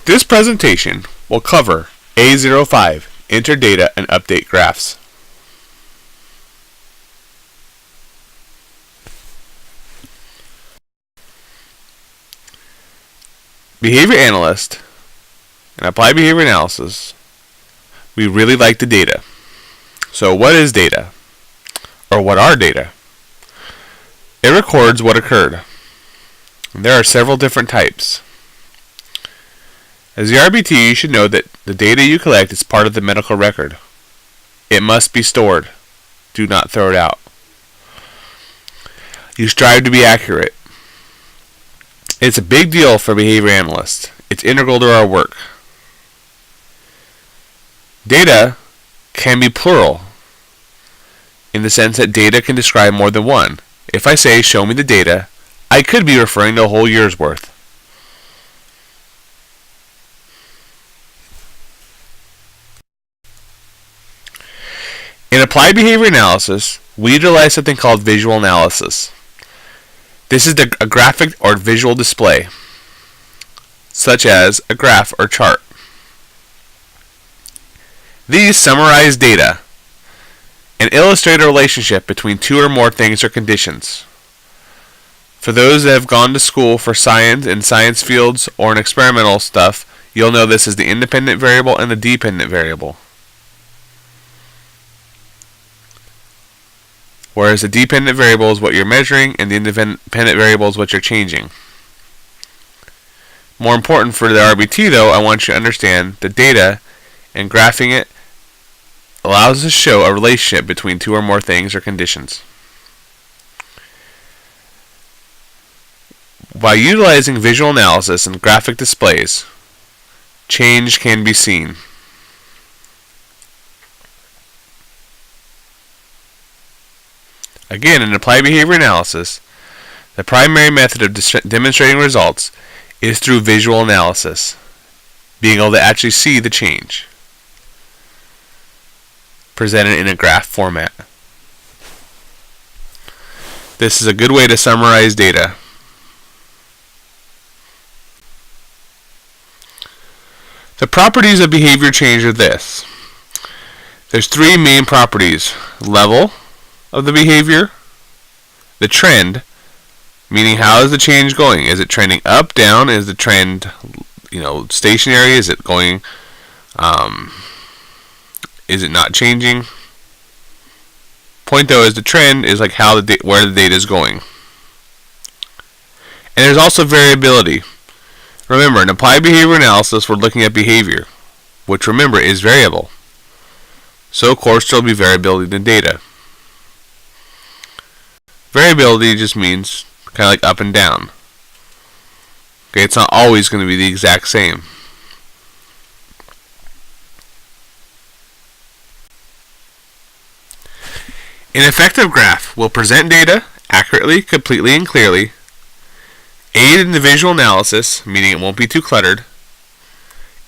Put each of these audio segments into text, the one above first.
This presentation will cover A05, enter data and update graphs. Behavior analyst and applied behavior analysis, we really like the data. So what is data? Or what are data? It records what occurred. There are several different types. As the RBT, you should know that the data you collect is part of the medical record. It must be stored. Do not throw it out. You strive to be accurate. It's a big deal for behavior analysts. It's integral to our work. Data can be plural in the sense that data can describe more than one. If I say, show me the data, I could be referring to a whole year's worth. In applied behavior analysis, we utilize something called visual analysis. This is a graphic or visual display, such as a graph or chart. These summarize data and illustrate a relationship between two or more things or conditions. For those that have gone to school for science in science fields or in experimental stuff, you'll know this is the independent variable and the dependent variable. Whereas the dependent variable is what you're measuring and the independent variable is what you're changing. More important for the RBT though, I want you to understand the data and graphing it allows us to show a relationship between two or more things or conditions. By utilizing visual analysis and graphic displays, change can be seen. Again, in applied behavior analysis, the primary method of demonstrating results is through visual analysis, being able to actually see the change presented in a graph format. This is a good way to summarize data. The properties of behavior change are this. There's three main properties: level of the behavior, the trend, meaning how is the change going? Is it trending up, down? Is the trend, stationary? Is it going? Is it not changing? Point though is the trend is like how where the data is going. And there's also variability. Remember, in applied behavior analysis, we're looking at behavior, which remember is variable. So of course there will be variability in data. Variability just means kind of like up and down. Okay, it's not always going to be the exact same. An effective graph will present data accurately, completely, and clearly, aid in the visual analysis, meaning it won't be too cluttered,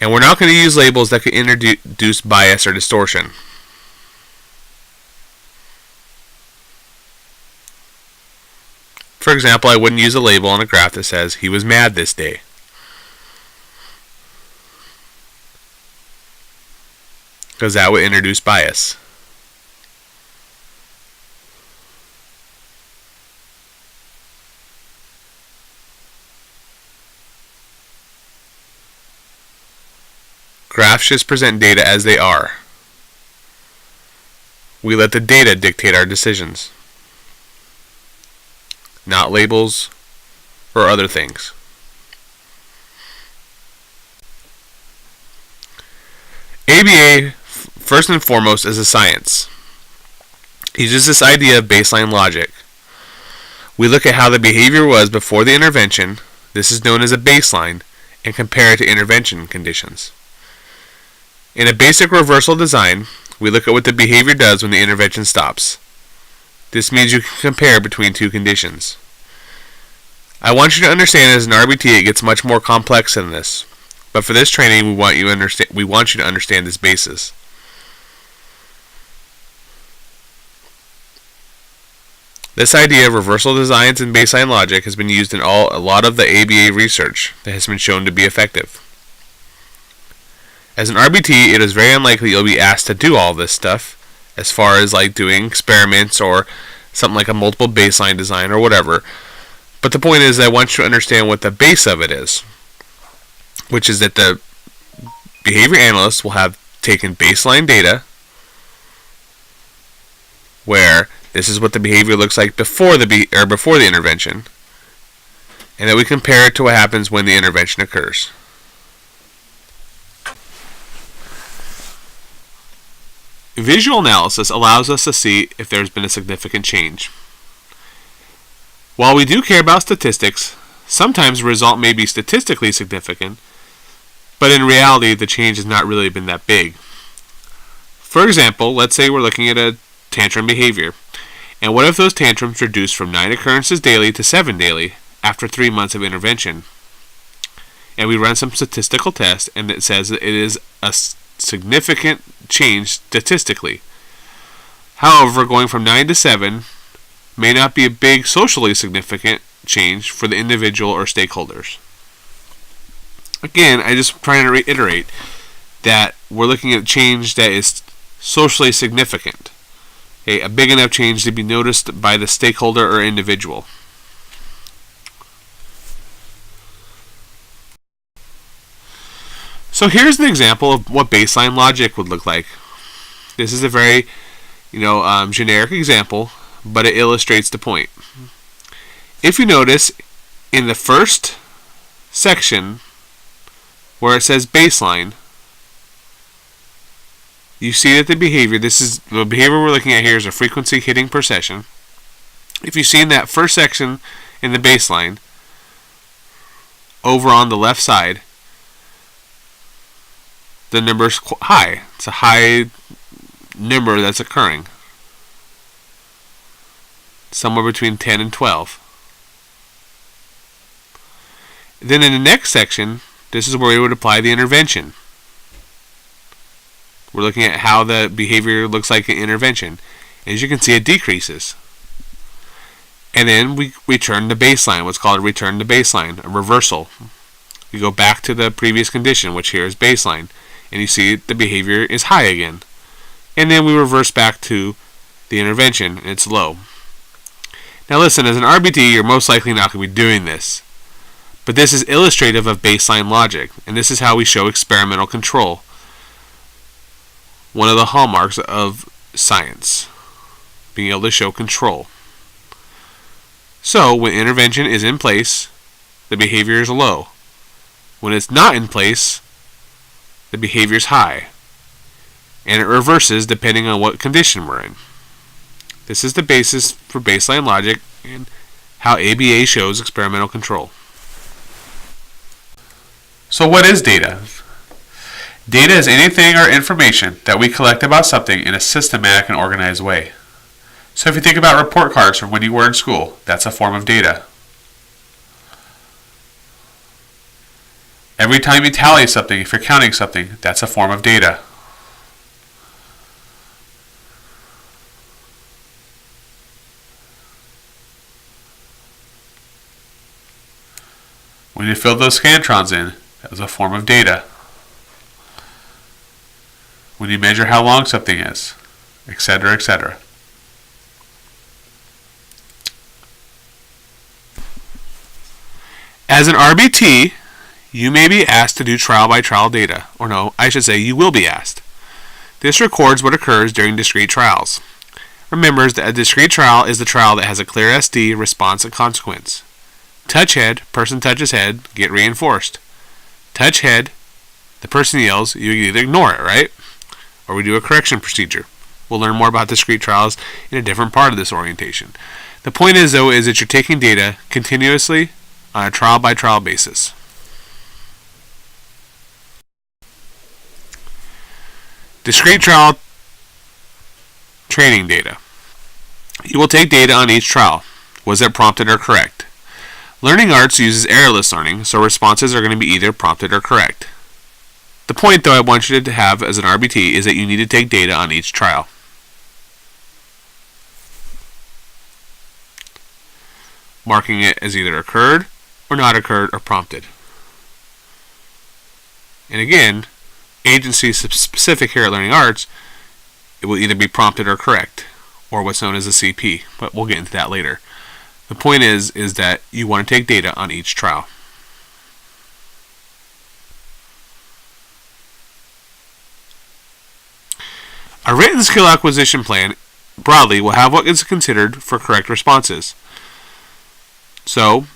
and we're not going to use labels that could introduce bias or distortion. For example, I wouldn't use a label on a graph that says, he was mad this day. Because that would introduce bias. Graphs just present data as they are. We let the data dictate our decisions, not labels or other things. ABA, first and foremost, is a science. It uses this idea of baseline logic. We look at how the behavior was before the intervention, this is known as a baseline, and compare it to intervention conditions. In a basic reversal design, we look at what the behavior does when the intervention stops. This means you can compare between two conditions. I want you to understand as an RBT it gets much more complex than this, but for this training we want you to understand this basis. This idea of reversal designs and baseline logic has been used in a lot of the ABA research that has been shown to be effective. As an RBT, it is very unlikely you'll be asked to do all this stuff, as far as like doing experiments or something like a multiple baseline design or whatever. But the point is, I want you to understand what the base of it is, which is that the behavior analyst will have taken baseline data, where this is what the behavior looks like before the intervention, and then we compare it to what happens when the intervention occurs. Visual analysis allows us to see if there's been a significant change. While we do care about statistics, sometimes the result may be statistically significant, but in reality the change has not really been that big. For example, let's say we're looking at a tantrum behavior, and what if those tantrums reduced from 9 occurrences daily to 7 daily after 3 months of intervention? And we run some statistical tests, and it says that it is a significant change statistically. However, going from 9 to 7 may not be a big socially significant change for the individual or stakeholders. Again, I just trying to reiterate that we're looking at change that is socially significant. A big enough change to be noticed by the stakeholder or individual. So here's an example of what baseline logic would look like. This is a very, generic example, but it illustrates the point. If you notice, in the first section where it says baseline, you see that the behavior we're looking at here is a frequency hitting per session. If you see in that first section in the baseline, over on the left side, the number's high. It's a high number that's occurring. Somewhere between 10 and 12. Then in the next section, this is where we would apply the intervention. We're looking at how the behavior looks like in intervention. As you can see, it decreases. And then we return to baseline, what's called a return to baseline, a reversal. We go back to the previous condition, which here is baseline, and you see the behavior is high again. And then we reverse back to the intervention, and it's low. Now listen, as an RBT, you're most likely not going to be doing this. But this is illustrative of baseline logic, and this is how we show experimental control. One of the hallmarks of science, being able to show control. So, when intervention is in place, the behavior is low. When it's not in place, the behavior is high. And it reverses depending on what condition we're in. This is the basis for baseline logic and how ABA shows experimental control. So what is data? Data is anything or information that we collect about something in a systematic and organized way. So if you think about report cards from when you were in school, that's a form of data. Every time you tally something, if you're counting something, that's a form of data. When you fill those scantrons in, that was a form of data. When you measure how long something is, etc., etc. As an RBT, you may be asked to do trial-by-trial data. Or no, I should say you will be asked. This records what occurs during discrete trials. Remember that a discrete trial is the trial that has a clear SD, response, and consequence. Touch head, person touches head, get reinforced. Touch head, the person yells, you either ignore it, right? Or we do a correction procedure. We'll learn more about discrete trials in a different part of this orientation. The point is, though, is that you're taking data continuously on a trial-by-trial basis. Discrete trial training data. You will take data on each trial. Was it prompted or correct? Learning arts uses errorless learning, so responses are going to be either prompted or correct. The point, though, I want you to have as an RBT is that you need to take data on each trial. Marking it as either occurred or not occurred or prompted. And again, agency-specific here at Learning Arts, it will either be prompted or correct, or what's known as a CP, but we'll get into that later. The point is that you want to take data on each trial. A written skill acquisition plan, broadly, will have what is considered for correct responses. So,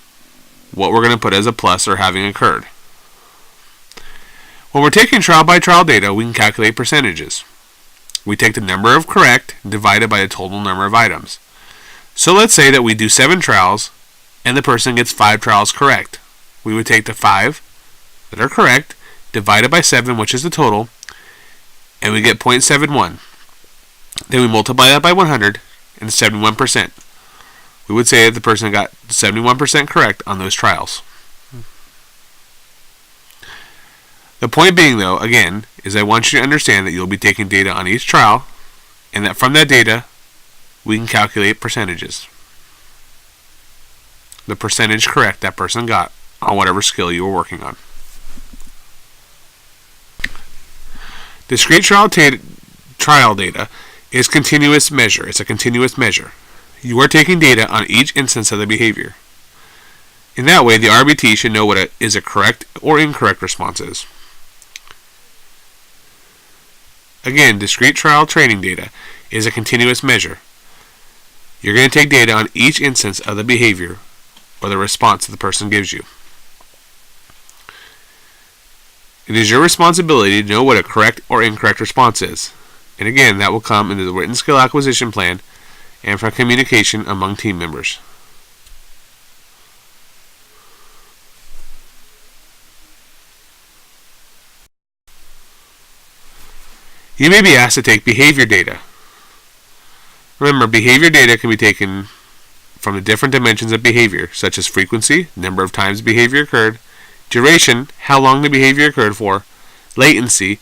what we're going to put as a plus or having occurred. When we're taking trial-by-trial data, we can calculate percentages. We take the number of correct divided by the total number of items. So let's say that we do 7 trials and the person gets 5 trials correct. We would take the 5 that are correct divided by 7, which is the total, and we get 0.71. Then we multiply that by 100 and 71%. We would say that the person got 71% correct on those trials. The point being, though, again, is I want you to understand that you'll be taking data on each trial, and that from that data, we can calculate percentages. The percentage correct that person got on whatever skill you were working on. Discrete trial data is continuous measure. It's a continuous measure. You are taking data on each instance of the behavior. In that way, the RBT should know what a correct or incorrect response is. Again, discrete trial training data is a continuous measure. You're going to take data on each instance of the behavior or the response that the person gives you. It is your responsibility to know what a correct or incorrect response is. And again, that will come into the written skill acquisition plan and from communication among team members. You may be asked to take behavior data. Remember, behavior data can be taken from the different dimensions of behavior, such as frequency, number of times behavior occurred, duration, how long the behavior occurred for, latency,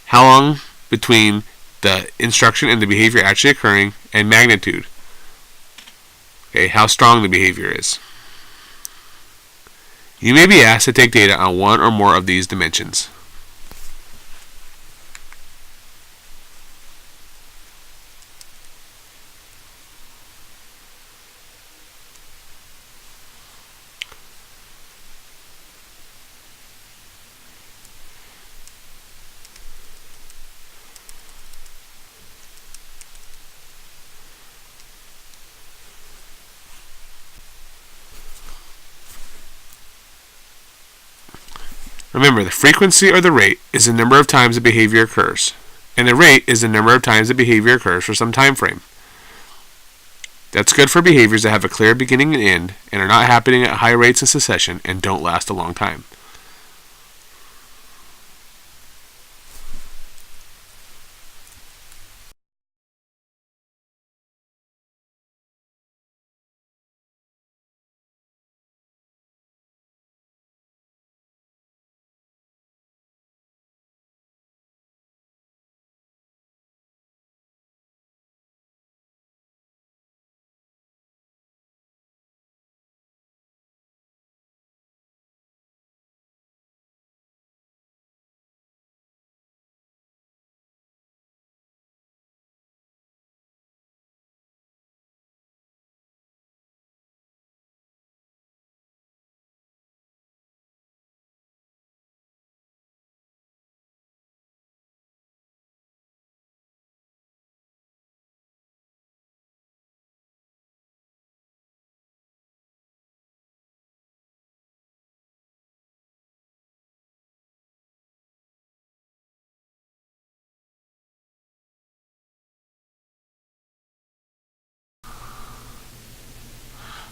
how long between the instruction and the behavior actually occurring, and magnitude, okay, how strong the behavior is. You may be asked to take data on one or more of these dimensions. Remember, the frequency or the rate is the number of times the behavior occurs, and the rate is the number of times the behavior occurs for some time frame. That's good for behaviors that have a clear beginning and end and are not happening at high rates in succession and don't last a long time.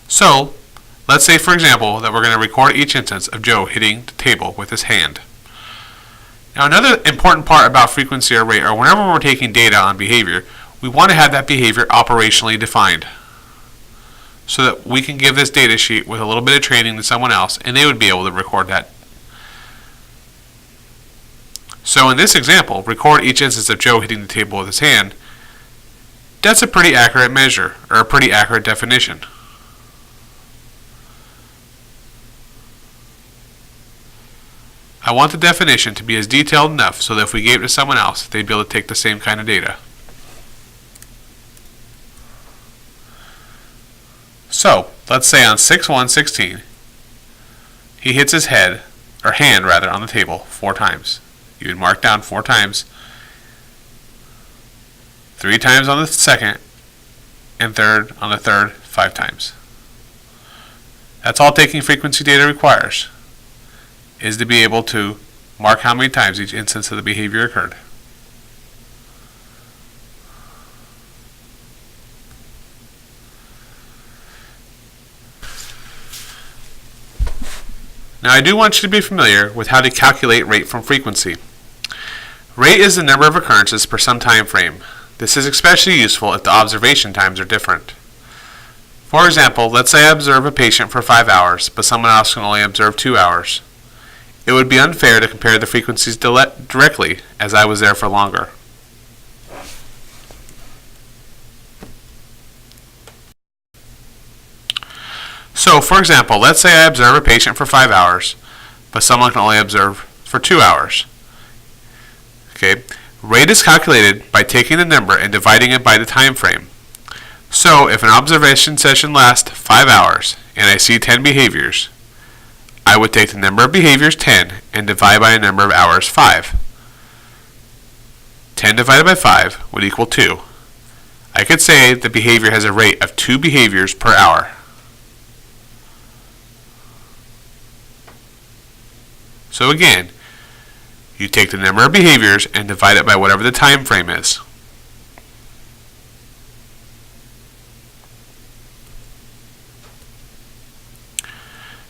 So, let's say, for example, that we're going to record each instance of Joe hitting the table with his hand. Now, another important part about frequency or rate, or whenever we're taking data on behavior, we want to have that behavior operationally defined so that we can give this data sheet with a little bit of training to someone else and they would be able to record that. So in this example, record each instance of Joe hitting the table with his hand. That's a pretty accurate measure, or a pretty accurate definition. I want the definition to be as detailed enough so that if we gave it to someone else, they'd be able to take the same kind of data. So, let's say on 6/1/16, he hits his hand on the table 4 times. You would mark down 4 times, 3 times on the second, and on the third 5 times. That's all taking frequency data requires, is to be able to mark how many times each instance of the behavior occurred. Now I do want you to be familiar with how to calculate rate from frequency. Rate is the number of occurrences per some time frame. This is especially useful if the observation times are different. For example, let's say I observe a patient for 5 hours, but someone else can only observe 2 hours. It would be unfair to compare the frequencies directly, as I was there for longer. So, for example, let's say I observe a patient for 5 hours, but someone can only observe for 2 hours. Okay, rate is calculated by taking the number and dividing it by the time frame. So, if an observation session lasts 5 hours and I see 10 behaviors, I would take the number of behaviors 10 and divide by a number of hours 5. 10 divided by 5 would equal 2. I could say the behavior has a rate of 2 behaviors per hour. So again, you take the number of behaviors and divide it by whatever the time frame is.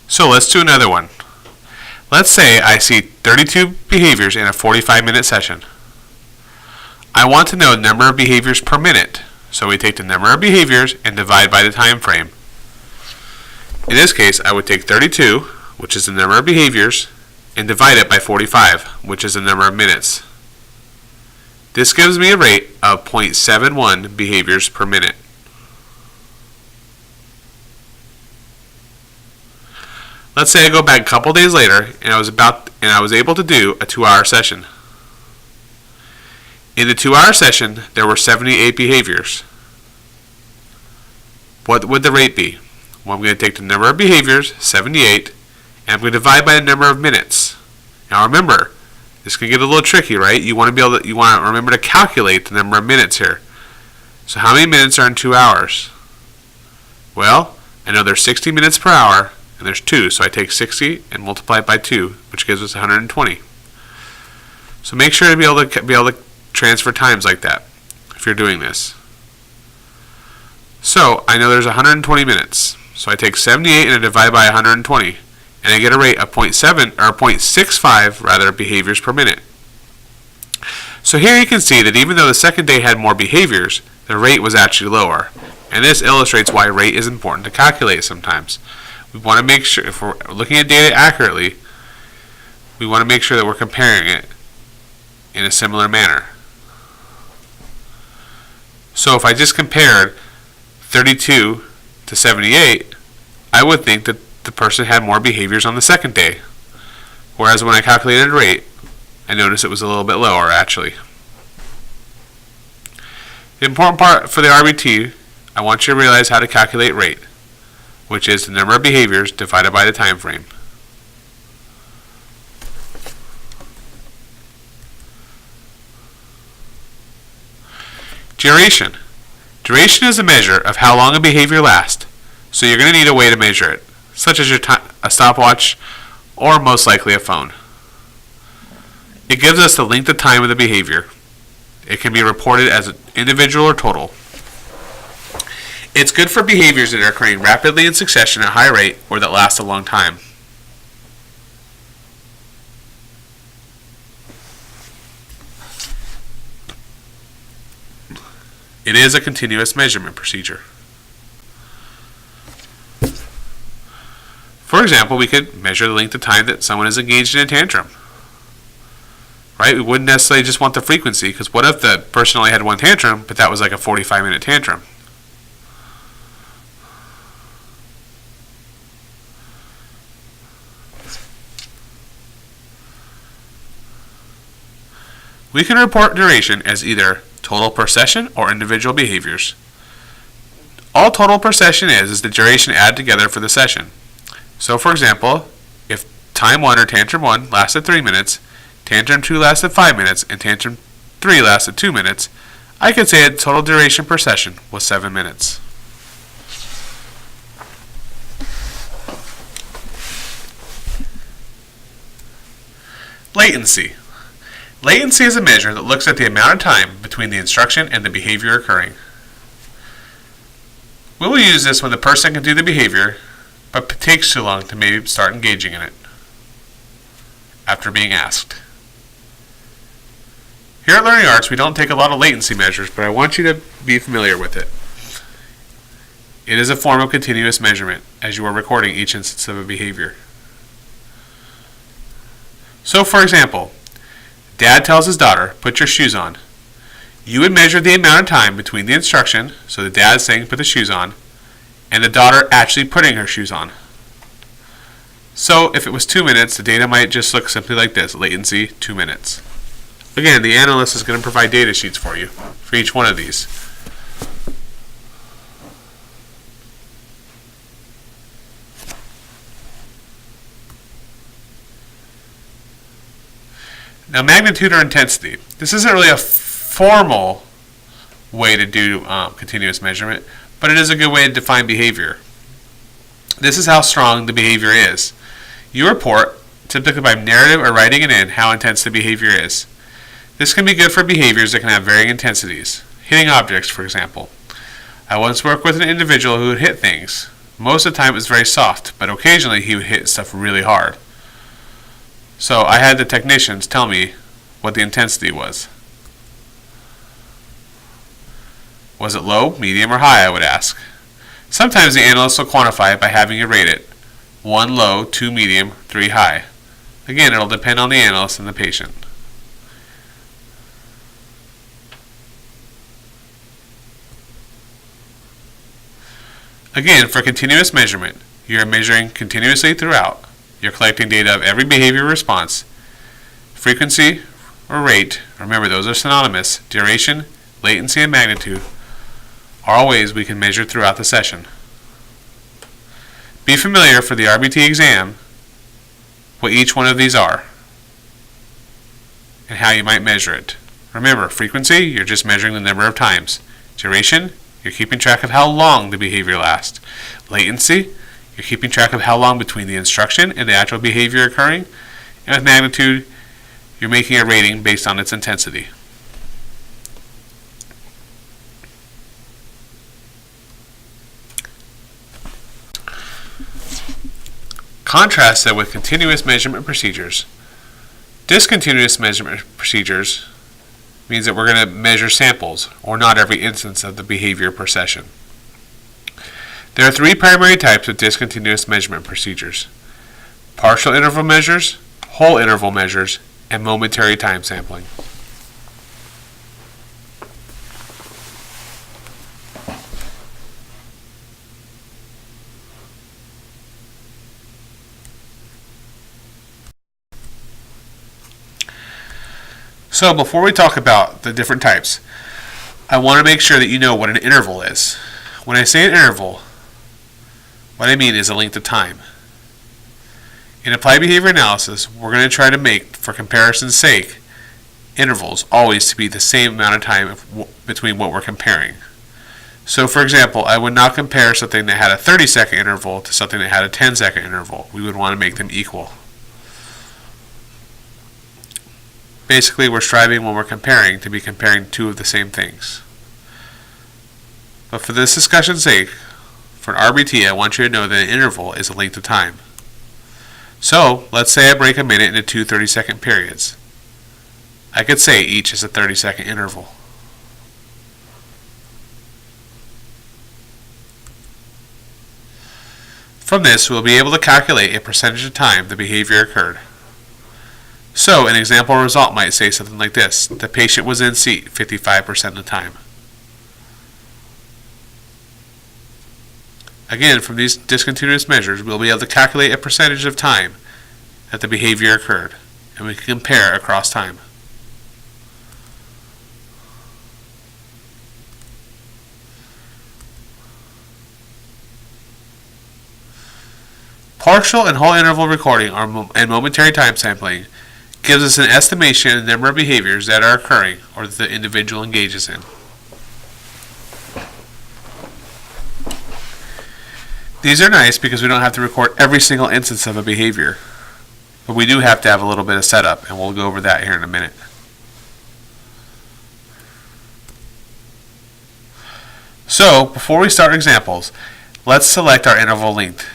So let's do another one. Let's say I see 32 behaviors in a 45-minute session. I want to know the number of behaviors per minute, so we take the number of behaviors and divide by the time frame. In this case, I would take 32, which is the number of behaviors, and divide it by 45, which is the number of minutes. This gives me a rate of 0.71 behaviors per minute. Let's say I go back a couple days later and I was able to do a 2-hour session. In the 2-hour session, there were 78 behaviors. What would the rate be? Well, I'm going to take the number of behaviors, 78, and I'm going to divide by the number of minutes. Now remember, this can get a little tricky, right? You want to remember to calculate the number of minutes here. So how many minutes are in 2 hours? Well, I know there's 60 minutes per hour, and there's 2, so I take 60 and multiply it by 2, which gives us 120. So make sure to be able to transfer times like that if you're doing this. So I know there's 120 minutes, so I take 78 and I divide by 120. And I get a rate of 0.65 behaviors per minute. So here you can see that even though the second day had more behaviors, the rate was actually lower. And this illustrates why rate is important to calculate sometimes. We want to make sure, if we're looking at data accurately, we want to make sure that we're comparing it in a similar manner. So if I just compared 32 to 78, I would think that the person had more behaviors on the second day. Whereas when I calculated rate, I noticed it was a little bit lower actually. The important part for the RBT, I want you to realize how to calculate rate, which is the number of behaviors divided by the time frame. Duration. Duration is a measure of how long a behavior lasts, so you're going to need a way to measure it, such as a stopwatch or most likely a phone. It gives us the length of time of the behavior. It can be reported as individual or total. It's good for behaviors that are occurring rapidly in succession at high rate or that last a long time. It is a continuous measurement procedure. For example, we could measure the length of time that someone is engaged in a tantrum. Right? We wouldn't necessarily just want the frequency, because what if the person only had one tantrum, but that was like a 45-minute tantrum? We can report duration as either total per session or individual behaviors. All total per session is the duration added together for the session. So for example, if time 1 or tantrum 1 lasted 3 minutes, tantrum 2 lasted 5 minutes, and tantrum 3 lasted 2 minutes, I could say the total duration per session was 7 minutes. Latency. Latency is a measure that looks at the amount of time between the instruction and the behavior occurring. We will use this when the person can do the behavior, but it takes too long to maybe start engaging in it after being asked. Here at Learning Arts, we don't take a lot of latency measures, but I want you to be familiar with it. It is a form of continuous measurement as you are recording each instance of a behavior. So for example, Dad tells his daughter, "Put your shoes on." You would measure the amount of time between the instruction, so the dad saying put the shoes on, and the daughter actually putting her shoes on. So if it was 2 minutes, the data might just look simply like this: latency 2 minutes. Again, the analyst is going to provide data sheets for you for each one of these. Now, magnitude or intensity. This isn't really a formal way to do continuous measurement, but it is a good way to define behavior. This is how strong the behavior is. You report, typically by narrative or writing it in, how intense the behavior is. This can be good for behaviors that can have varying intensities. Hitting objects, for example. I once worked with an individual who would hit things. Most of the time it was very soft, but occasionally he would hit stuff really hard. So I had the technicians tell me what the intensity was. Was it low, medium, or high, I would ask. Sometimes the analyst will quantify it by having you rate it. 1 low, 2 medium, 3 high. Again, it will depend on the analyst and the patient. Again, for continuous measurement, you are measuring continuously throughout. You're collecting data of every behavior response. Frequency or rate, remember those are synonymous. Duration, latency, and magnitude are all ways we can measure throughout the session. Be familiar for the RBT exam what each one of these are and how you might measure it. Remember, frequency, you're just measuring the number of times. Duration, you're keeping track of how long the behavior lasts. Latency, you're keeping track of how long between the instruction and the actual behavior occurring. And with magnitude, you're making a rating based on its intensity. Contrast that with continuous measurement procedures. Discontinuous measurement procedures means that we're going to measure samples, or not every instance of the behavior per session. There are 3 primary types of discontinuous measurement procedures: partial interval measures, whole interval measures, and momentary time sampling. So before we talk about the different types, I want to make sure that you know what an interval is. When I say an interval, what I mean is a length of time. In applied behavior analysis, we're going to try to make, for comparison's sake, intervals always to be the same amount of time between what we're comparing. So for example, I would not compare something that had a 30-second interval to something that had a 10-second interval. We would want to make them equal. Basically, we're striving when we're comparing to be comparing 2 of the same things. But for this discussion's sake, for an RBT, I want you to know that an interval is a length of time. So, let's say I break a minute into 2 30-second periods. I could say each is a 30-second interval. From this, we'll be able to calculate a percentage of time the behavior occurred. So, an example result might say something like this: the patient was in seat 55% of the time. Again, from these discontinuous measures, we'll be able to calculate a percentage of time that the behavior occurred, and we can compare across time. Partial and whole interval recording and momentary time sampling gives us an estimation of the number of behaviors that are occurring or that the individual engages in. These are nice because we don't have to record every single instance of a behavior, but we do have to have a little bit of setup, and we'll go over that here in a minute. So, before we start examples, let's select our interval length.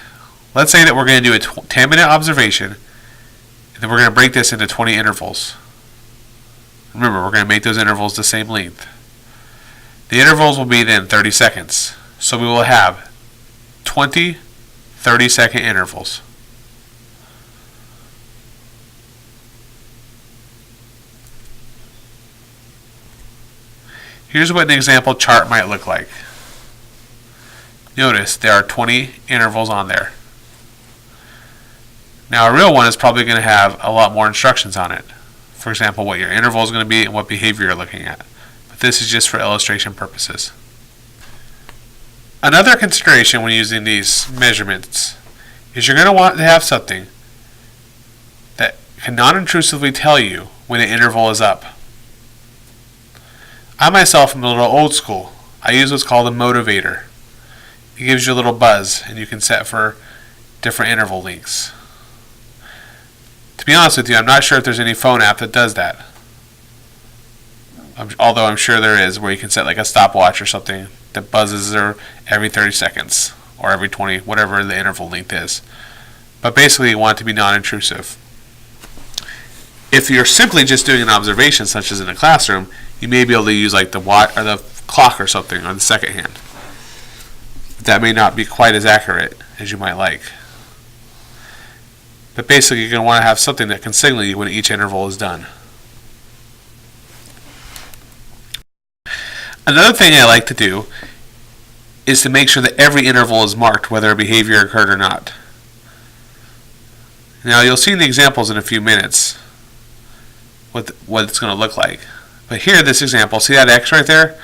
Let's say that we're going to do a 10-minute observation, and then we're going to break this into 20 intervals. Remember, we're going to make those intervals the same length. The intervals will be then 30 seconds. So we will have 20 30-second intervals. Here's what an example chart might look like. Notice there are 20 intervals on there. Now a real one is probably going to have a lot more instructions on it. For example, what your interval is going to be and what behavior you're looking at. But this is just for illustration purposes. Another consideration when using these measurements is you're going to want to have something that can non-intrusively tell you when an interval is up. I myself am a little old school. I use what's called a motivator. It gives you a little buzz, and you can set for different interval lengths. To be honest with you, I'm not sure if there's any phone app that does that. Although I'm sure there is, where you can set like a stopwatch or something that buzzes every 30 seconds or every 20, whatever the interval length is. But basically, you want it to be non-intrusive. If you're simply just doing an observation, such as in a classroom, you may be able to use like the watch or the clock or something on the second hand. But that may not be quite as accurate as you might like. But basically, you're going to want to have something that can signal you when each interval is done. Another thing I like to do is to make sure that every interval is marked, whether a behavior occurred or not. Now, you'll see in the examples in a few minutes what it's going to look like. But here, this example, see that X right there?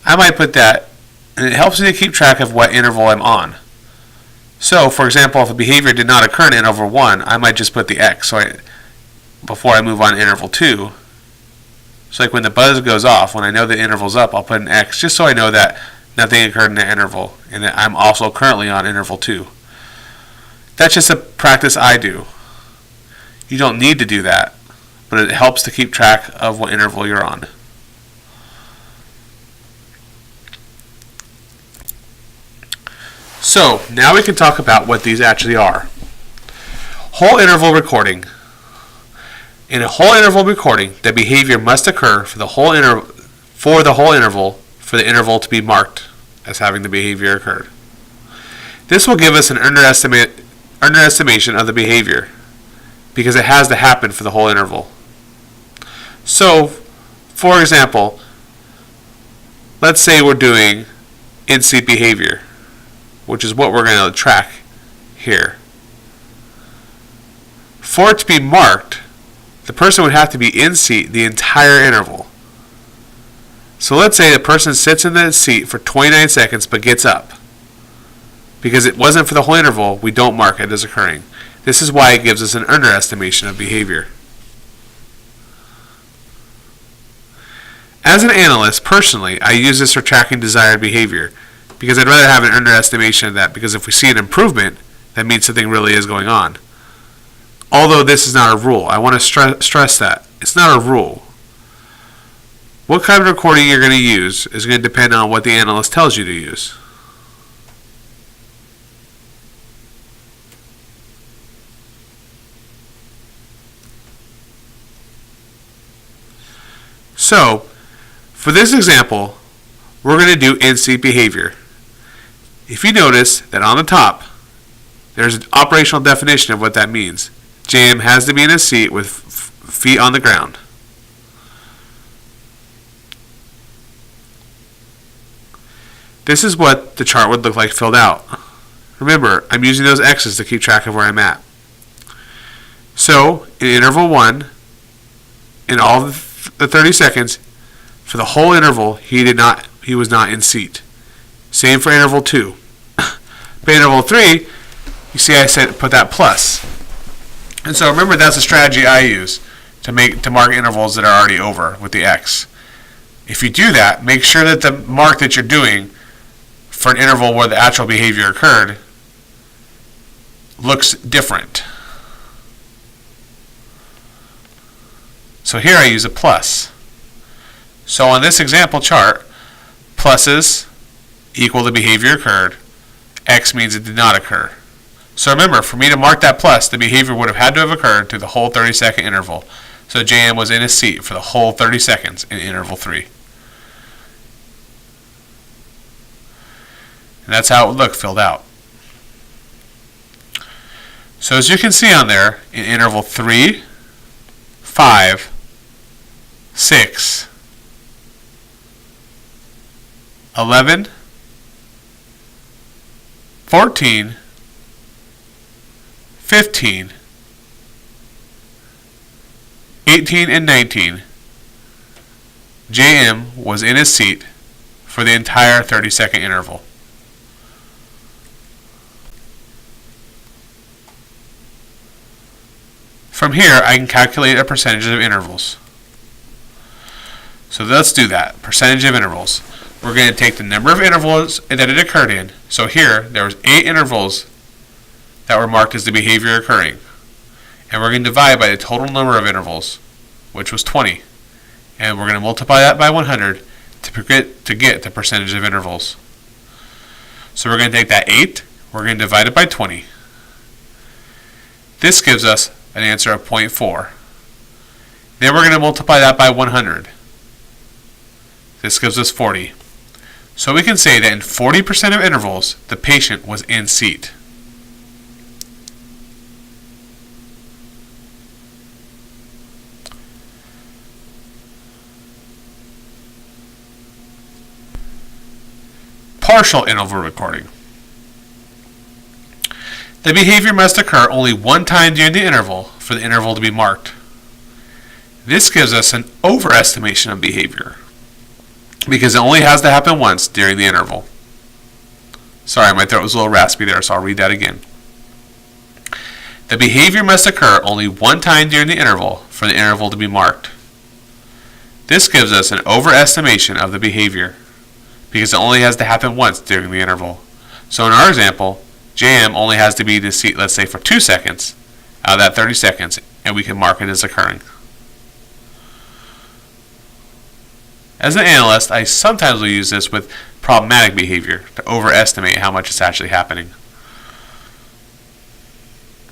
I might put that, and it helps me to keep track of what interval I'm on. So, for example, if a behavior did not occur in interval 1, I might just put the X before I move on to interval 2. So like when the buzz goes off, when I know the interval's up, I'll put an X just so I know that nothing occurred in the interval and that I'm also currently on interval 2. That's just a practice I do. You don't need to do that, but it helps to keep track of what interval you're on. So, now we can talk about what these actually are. Whole interval recording. In a whole interval recording, the behavior must occur for the whole interval for the interval to be marked as having the behavior occurred. This will give us an underestimation of the behavior because it has to happen for the whole interval. So, for example, let's say we're doing in-seat behavior, which is what we're going to track here. For it to be marked, the person would have to be in seat the entire interval. So let's say the person sits in the seat for 29 seconds but gets up. Because it wasn't for the whole interval, we don't mark it as occurring. This is why it gives us an underestimation of behavior. As an analyst, personally, I use this for tracking desired behavior because I'd rather have an underestimation of that, because if we see an improvement, that means something really is going on. Although this is not a rule. I want to stress that. It's not a rule. What kind of recording you're going to use is going to depend on what the analyst tells you to use. So, for this example, we're going to do in-seat behavior. If you notice that on the top, there's an operational definition of what that means. JM has to be in a seat with feet on the ground. This is what the chart would look like filled out. Remember, I'm using those X's to keep track of where I'm at. So, in interval 1, in all the 30 seconds, for the whole interval, he was not in seat. Same for interval 2. By interval 3, you see I said put that plus. And so remember, that's a strategy I use to mark intervals that are already over with the X. If you do that, make sure that the mark that you're doing for an interval where the actual behavior occurred looks different. So here I use a plus. So on this example chart, pluses equal the behavior occurred, X means it did not occur. So remember, for me to mark that plus, the behavior would have had to have occurred through the whole 30-second interval. So JM was in his seat for the whole 30 seconds in interval 3. And that's how it would look filled out. So as you can see on there, in interval 3, 5, 6, 11, 14, 15, 18, and 19, JM was in his seat for the entire 30-second interval. From here, I can calculate a percentage of intervals. So let's do that. Percentage of intervals. We're going to take the number of intervals that it occurred in. So here, there was 8 intervals that were marked as the behavior occurring. And we're going to divide by the total number of intervals, which was 20. And we're going to multiply that by 100 to get the percentage of intervals. So we're going to take that 8, we're going to divide it by 20. This gives us an answer of 0.4. Then we're going to multiply that by 100. This gives us 40. So we can say that in 40% of intervals, the patient was in seat. Partial interval recording. The behavior must occur only one time during the interval for the interval to be marked. This gives us an overestimation of behavior because it only has to happen once during the interval. Sorry, my throat was a little raspy there, so I'll read that again. The behavior must occur only one time during the interval for the interval to be marked. This gives us an overestimation of the behavior because it only has to happen once during the interval. So in our example, JM only has to be in the seat, let's say, for 2 seconds out of that 30 seconds, and we can mark it as occurring. As an analyst, I sometimes will use this with problematic behavior to overestimate how much is actually happening.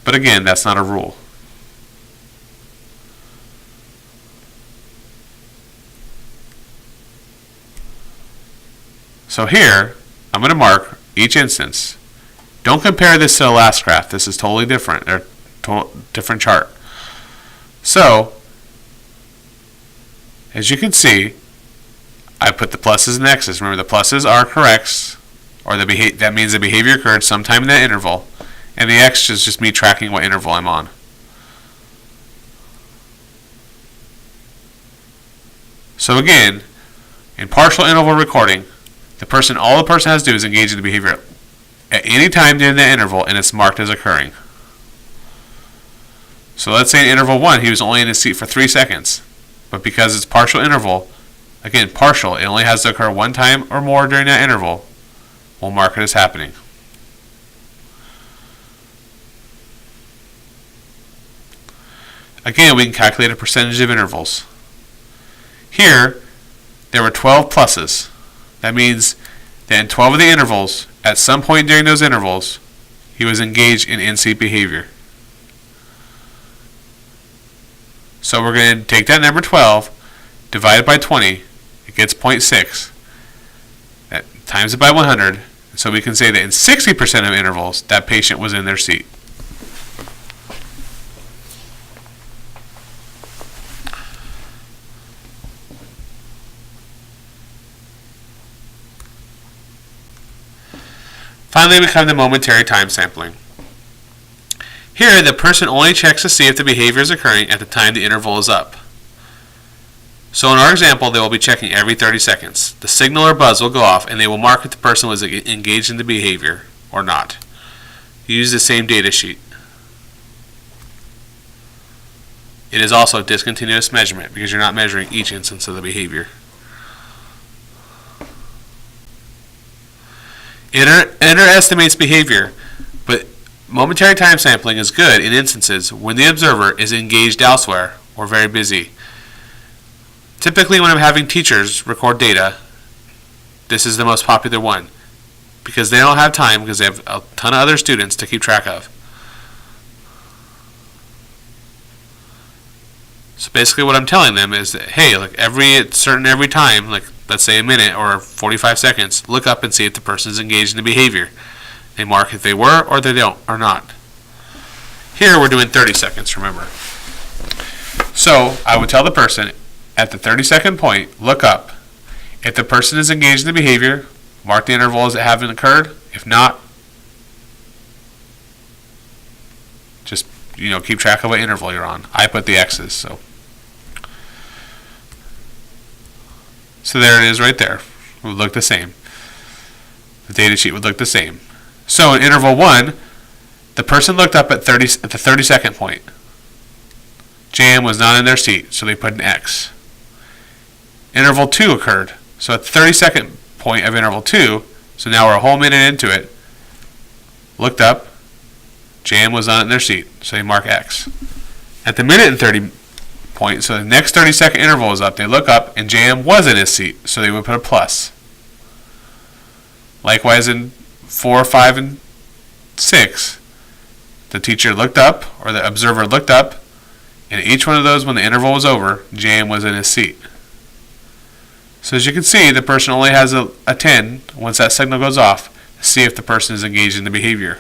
But again, that's not a rule. So here, I'm going to mark each instance. Don't compare this to the last graph. This is totally different. They're different chart. So, as you can see, I put the pluses and x's. Remember, the pluses are corrects, or that means the behavior occurred sometime in that interval, and the x is just me tracking what interval I'm on. So again, in partial interval recording, all the person has to do is engage in the behavior at any time during the interval, and it's marked as occurring. So let's say in interval 1, he was only in his seat for 3 seconds. But because it's partial interval, again, partial, it only has to occur one time or more during that interval, we'll mark it as happening. Again, we can calculate a percentage of intervals. Here, there were 12 pluses. That means that in 12 of the intervals, at some point during those intervals, he was engaged in in-seat behavior. So we're going to take that number 12, divide it by 20, it gets 0.6. That times it by 100, so we can say that in 60% of intervals, that patient was in their seat. Finally, we come to momentary time sampling. Here, the person only checks to see if the behavior is occurring at the time the interval is up. So in our example, they will be checking every 30 seconds. The signal or buzz will go off, and they will mark if the person was engaged in the behavior or not. Use the same data sheet. It is also discontinuous measurement because you're not measuring each instance of the behavior. It underestimates behavior, but momentary time sampling is good in instances when the observer is engaged elsewhere or very busy. Typically when I'm having teachers record data, this is the most popular one because they don't have time because they have a ton of other students to keep track of. So basically what I'm telling them is that, hey, like every time, like let's say a minute or 45 seconds, look up and see if the person is engaged in the behavior. They mark if they were or they don't or not. Here we're doing 30 seconds, remember. So I would tell the person at the 30-second point, look up. If the person is engaged in the behavior, mark the interval as it having occurred. If not, just keep track of what interval you're on. I put the X's, so there it is right there. It would look the same. The data sheet would look the same. So in interval 1, the person looked up at the 30-second point. JM was not in their seat, so they put an X. Interval 2 occurred. So at the 30-second point of interval 2, so now we're a whole minute into it, looked up, JM was not in their seat, so they mark X. At the minute and 30 point, so the next 30-second interval is up, they look up, and JM was in his seat, so they would put a plus. Likewise in 4, 5, and 6, the teacher looked up, or the observer looked up, and each one of those, when the interval was over, JM was in his seat. So as you can see, the person only has a 10 once that signal goes off to see if the person is engaged in the behavior.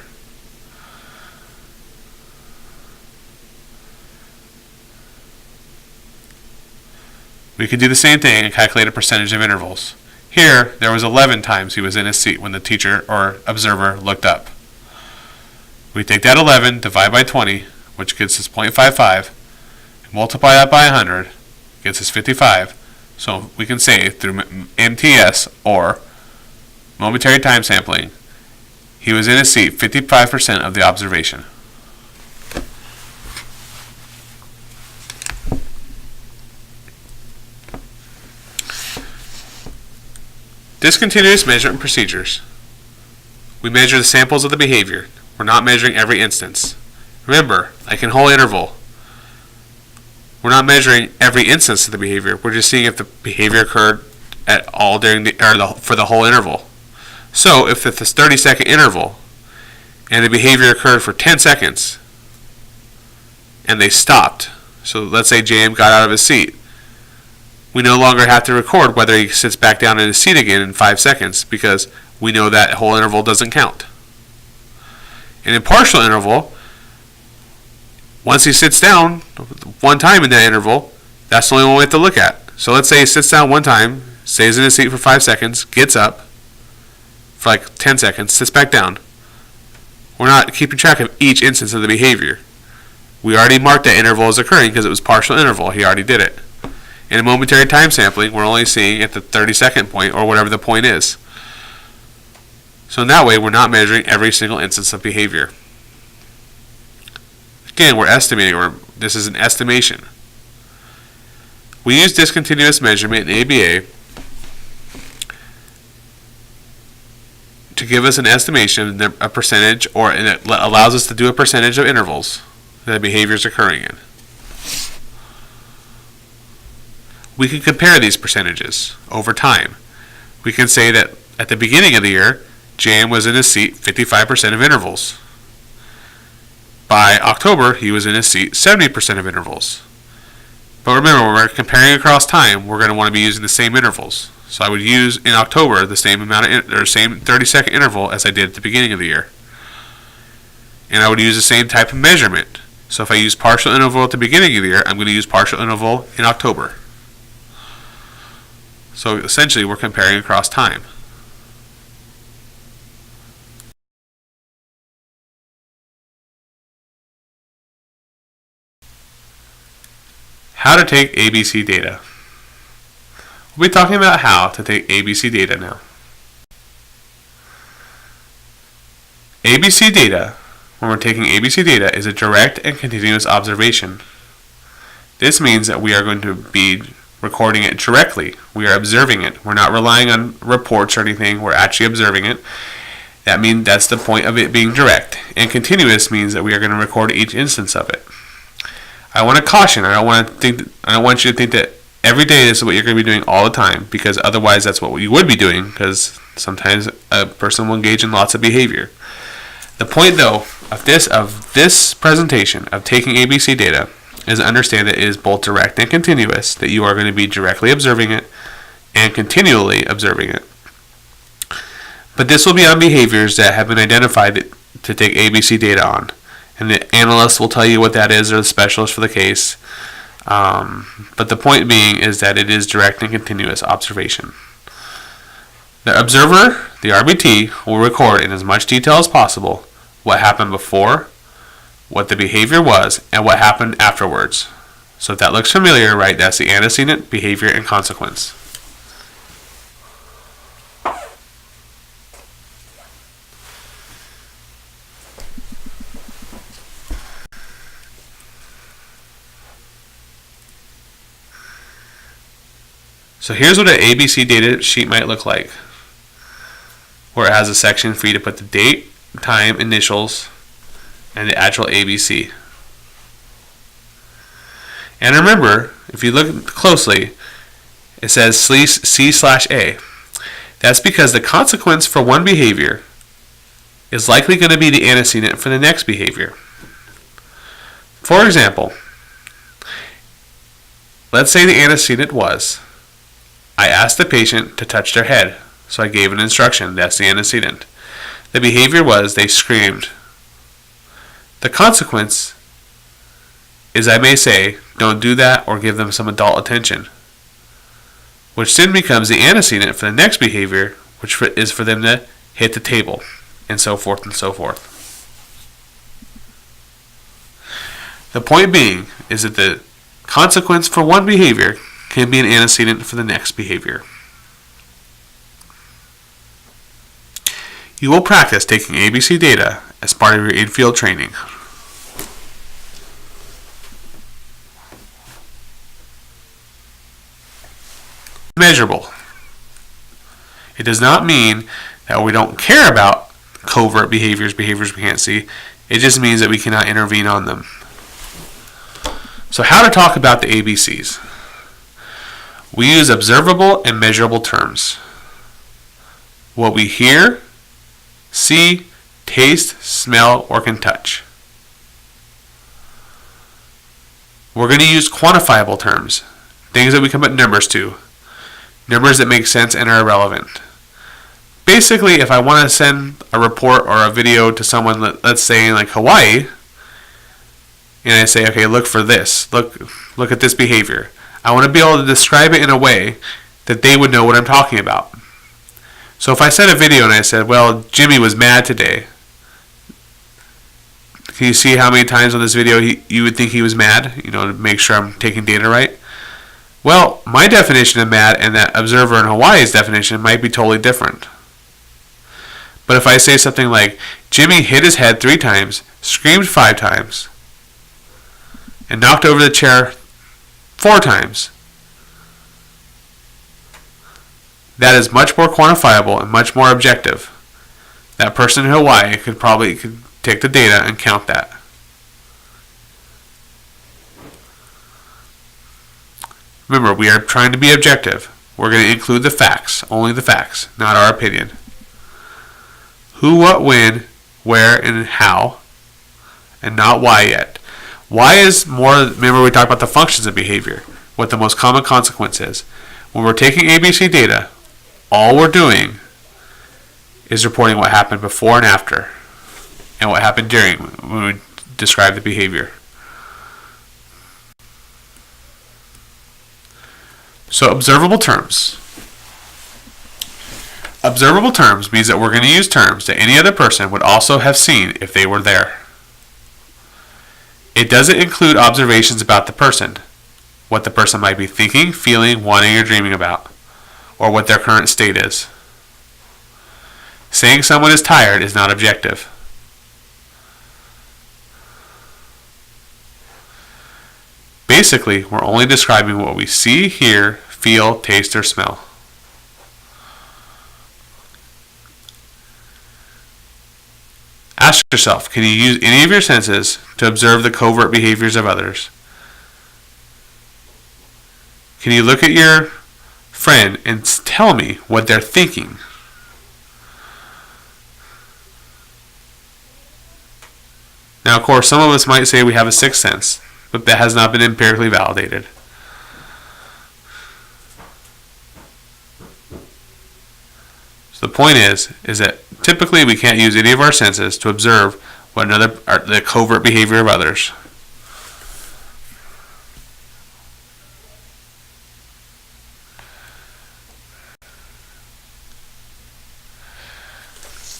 We could do the same thing and calculate a percentage of intervals. Here, there was 11 times he was in his seat when the teacher or observer looked up. We take that 11, divide by 20, which gets us 0.55, and multiply that by 100, gets us 55. So we can say through MTS, or momentary time sampling, he was in his seat 55% of the observation. Discontinuous measurement procedures. We measure the samples of the behavior. We're not measuring every instance. Remember, like in whole interval, we're not measuring every instance of the behavior. We're just seeing if the behavior occurred at all during for the whole interval. So if it's this 30-second interval and the behavior occurred for 10 seconds and they stopped, so let's say JM got out of his seat, we no longer have to record whether he sits back down in his seat again in 5 seconds because we know that whole interval doesn't count. And in partial interval, once he sits down one time in that interval, that's the only one we have to look at. So let's say he sits down one time, stays in his seat for 5 seconds, gets up for like 10 seconds, sits back down. We're not keeping track of each instance of the behavior. We already marked that interval as occurring because it was partial interval. He already did it. In a momentary time sampling, we're only seeing at the 30-second point or whatever the point is. So in that way, we're not measuring every single instance of behavior. Again, we're estimating, or this is an estimation. We use discontinuous measurement in ABA to give us an estimation, a percentage, and it allows us to do a percentage of intervals that behavior is occurring in. We can compare these percentages over time. We can say that at the beginning of the year, JM was in his seat 55% of intervals. By October, he was in his seat 70% of intervals. But remember, when we're comparing across time, we're going to want to be using the same intervals. So I would use in October the same amount of same 30-second interval as I did at the beginning of the year. And I would use the same type of measurement. So if I use partial interval at the beginning of the year, I'm going to use partial interval in October. So essentially, we're comparing across time. How to take ABC data. We'll be talking about how to take ABC data now. ABC data when we're taking ABC data is a direct and continuous observation. This means that we are going to be recording it directly. We are observing it. We're not relying on reports or anything. We're actually observing it. That's the point of it being direct. And continuous means that we are going to record each instance of it. I want to caution. I don't want you to think that every day this is what you're going to be doing all the time, because otherwise that's what you would be doing, because sometimes a person will engage in lots of behavior. The point, though, of this presentation of taking ABC data is to understand that it is both direct and continuous, that you are going to be directly observing it and continually observing it. But this will be on behaviors that have been identified to take ABC data on. And the analyst will tell you what that is, or the specialist for the case. But the point being is that it is direct and continuous observation. The observer, the RBT, will record in as much detail as possible what happened before, what the behavior was, and what happened afterwards. So if that looks familiar, right, that's the antecedent, behavior, and consequence. So here's what an ABC data sheet might look like, where it has a section for you to put the date, time, initials, and the actual ABC. And remember, if you look closely, it says C/A. That's because the consequence for one behavior is likely going to be the antecedent for the next behavior. For example, let's say the antecedent was, I asked the patient to touch their head, so I gave an instruction. That's the antecedent. The behavior was they screamed. The consequence is I may say, don't do that, or give them some adult attention, which then becomes the antecedent for the next behavior, which is for them to hit the table, and so forth and so forth. The point being is that the consequence for one behavior can be an antecedent for the next behavior. You will practice taking ABC data as part of your in-field training. Measurable. It does not mean that we don't care about covert behaviors we can't see. It just means that we cannot intervene on them. So how to talk about the ABCs? We use observable and measurable terms. What we hear, see, taste, smell, or can touch. We're going to use quantifiable terms, things that we can put numbers to, numbers that make sense and are relevant. Basically, if I want to send a report or a video to someone, let's say in like Hawaii, and I say, okay, look for this, look at this behavior. I want to be able to describe it in a way that they would know what I'm talking about. So if I sent a video and I said, well, Jimmy was mad today, can you see how many times on this video you would think he was mad, to make sure I'm taking data right? Well, my definition of mad and that observer in Hawaii's definition might be totally different. But if I say something like, Jimmy hit his head 3 times, screamed 5 times, and knocked over the chair 4 times, that is much more quantifiable and much more objective. That person in Hawaii could take the data and count that. Remember, we are trying to be objective. We're going to include the facts, only the facts, not our opinion. Who, what, when, where, and how, and not why yet. Why is more, remember we talked about the functions of behavior, what the most common consequence is. When we're taking ABC data, all we're doing is reporting what happened before and after, and what happened during when we describe the behavior. So observable terms. Observable terms means that we're going to use terms that any other person would also have seen if they were there. It doesn't include observations about the person, what the person might be thinking, feeling, wanting, or dreaming about, or what their current state is. Saying someone is tired is not objective. Basically, we're only describing what we see, hear, feel, taste, or smell. Ask yourself, can you use any of your senses to observe the covert behaviors of others? Can you look at your friend and tell me what they're thinking? Now, of course, some of us might say we have a sixth sense, but that has not been empirically validated. So the point is that typically we can't use any of our senses to observe the covert behavior of others.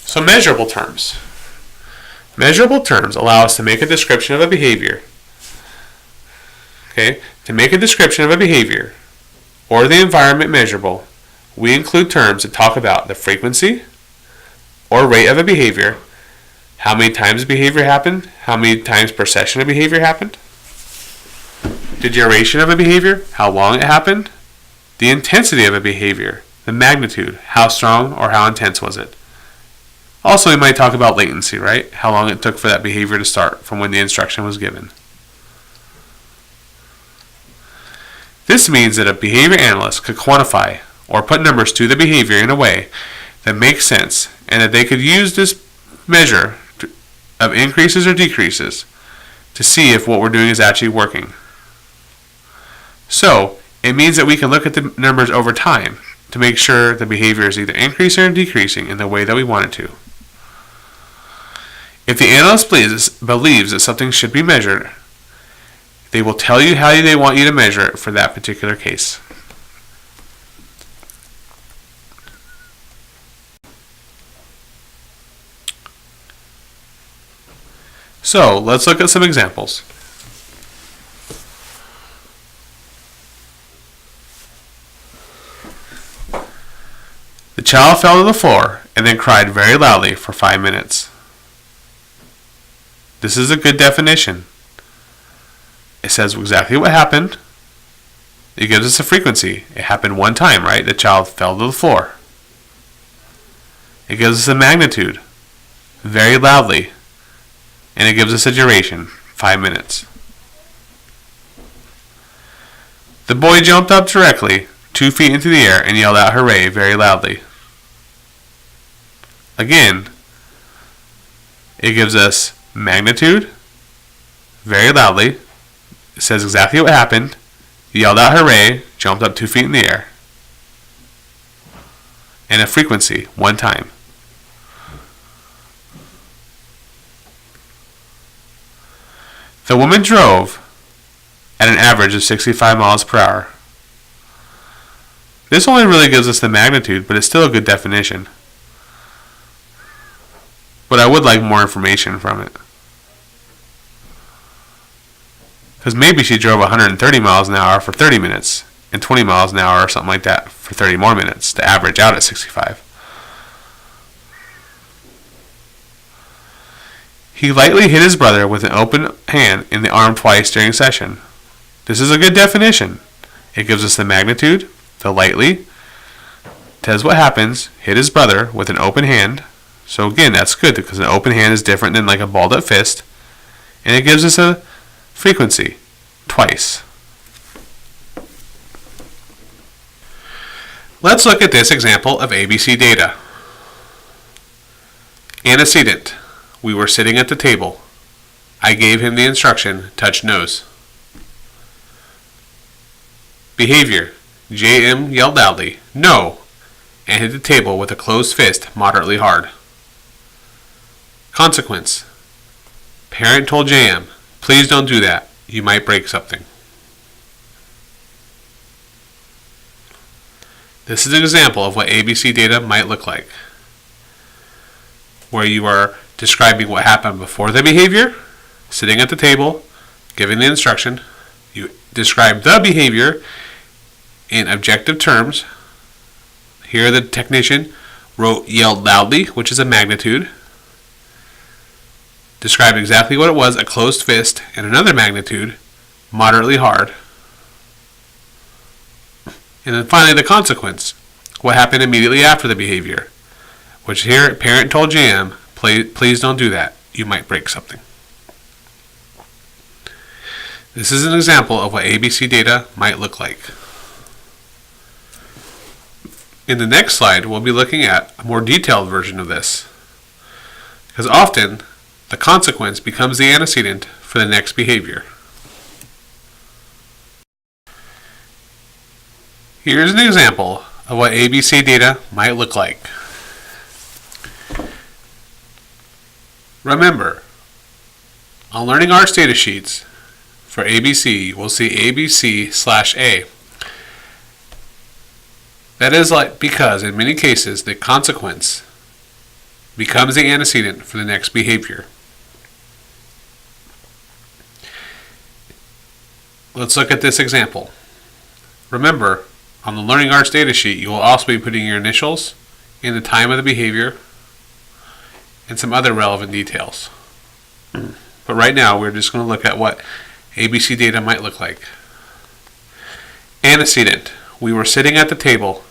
So measurable terms. Measurable terms allow us to make a description of a behavior. Okay? To make a description of a behavior or the environment measurable, we include terms that talk about the frequency or rate of a behavior, how many times behavior happened, how many times per session a behavior happened, the duration of a behavior, how long it happened, the intensity of a behavior, the magnitude, how strong or how intense was it. Also, we might talk about latency, right? How long it took for that behavior to start from when the instruction was given. This means that a behavior analyst could quantify or put numbers to the behavior in a way that makes sense, and that they could use this measure of increases or decreases to see if what we're doing is actually working. So, it means that we can look at the numbers over time to make sure the behavior is either increasing or decreasing in the way that we want it to. If the analyst believes that something should be measured, they will tell you how they want you to measure it for that particular case. So, let's look at some examples. The child fell to the floor and then cried very loudly for 5 minutes. This is a good definition. It says exactly what happened. It gives us a frequency. It happened one time, right? The child fell to the floor. It gives us a magnitude, very loudly. And it gives us a duration, 5 minutes. The boy jumped up directly, 2 feet into the air, and yelled out hooray very loudly. Again, it gives us magnitude, very loudly. It says exactly what happened. He yelled out hooray, jumped up 2 feet in the air. And a frequency, one time. The woman drove at an average of 65 miles per hour. This only really gives us the magnitude, but it's still a good definition. But I would like more information from it. Because maybe she drove 130 miles an hour for 30 minutes and 20 miles an hour or something like that for 30 more minutes to average out at 65. He lightly hit his brother with an open hand in the arm twice during session. This is a good definition. It gives us the magnitude, the lightly, tells what happens, hit his brother with an open hand. So again, that's good because an open hand is different than like a balled up fist. And it gives us a frequency, twice. Let's look at this example of ABC data. Antecedent. We were sitting at the table. I gave him the instruction, touch nose. Behavior. JM yelled loudly, no, and hit the table with a closed fist moderately hard. Consequence. Parent told JM, please don't do that. You might break something. This is an example of what ABC data might look like, where you are describing what happened before the behavior, sitting at the table, giving the instruction. You describe the behavior in objective terms. Here the technician wrote yelled loudly, which is a magnitude. Described exactly what it was, a closed fist, and another magnitude, moderately hard. And then finally the consequence. What happened immediately after the behavior? Which here, parent told JM, please don't do that. You might break something. This is an example of what ABC data might look like. In the next slide, we'll be looking at a more detailed version of this. Because often, the consequence becomes the antecedent for the next behavior. Here's an example of what ABC data might look like. Remember, on Learning Arts data sheets for ABC, we'll see ABC/A. That is because in many cases the consequence becomes the antecedent for the next behavior. Let's look at this example. Remember, on the Learning Arts data sheet, you will also be putting your initials and the time of the behavior and some other relevant details. But right now, we're just going to look at what ABC data might look like. Antecedent. We were sitting at the table.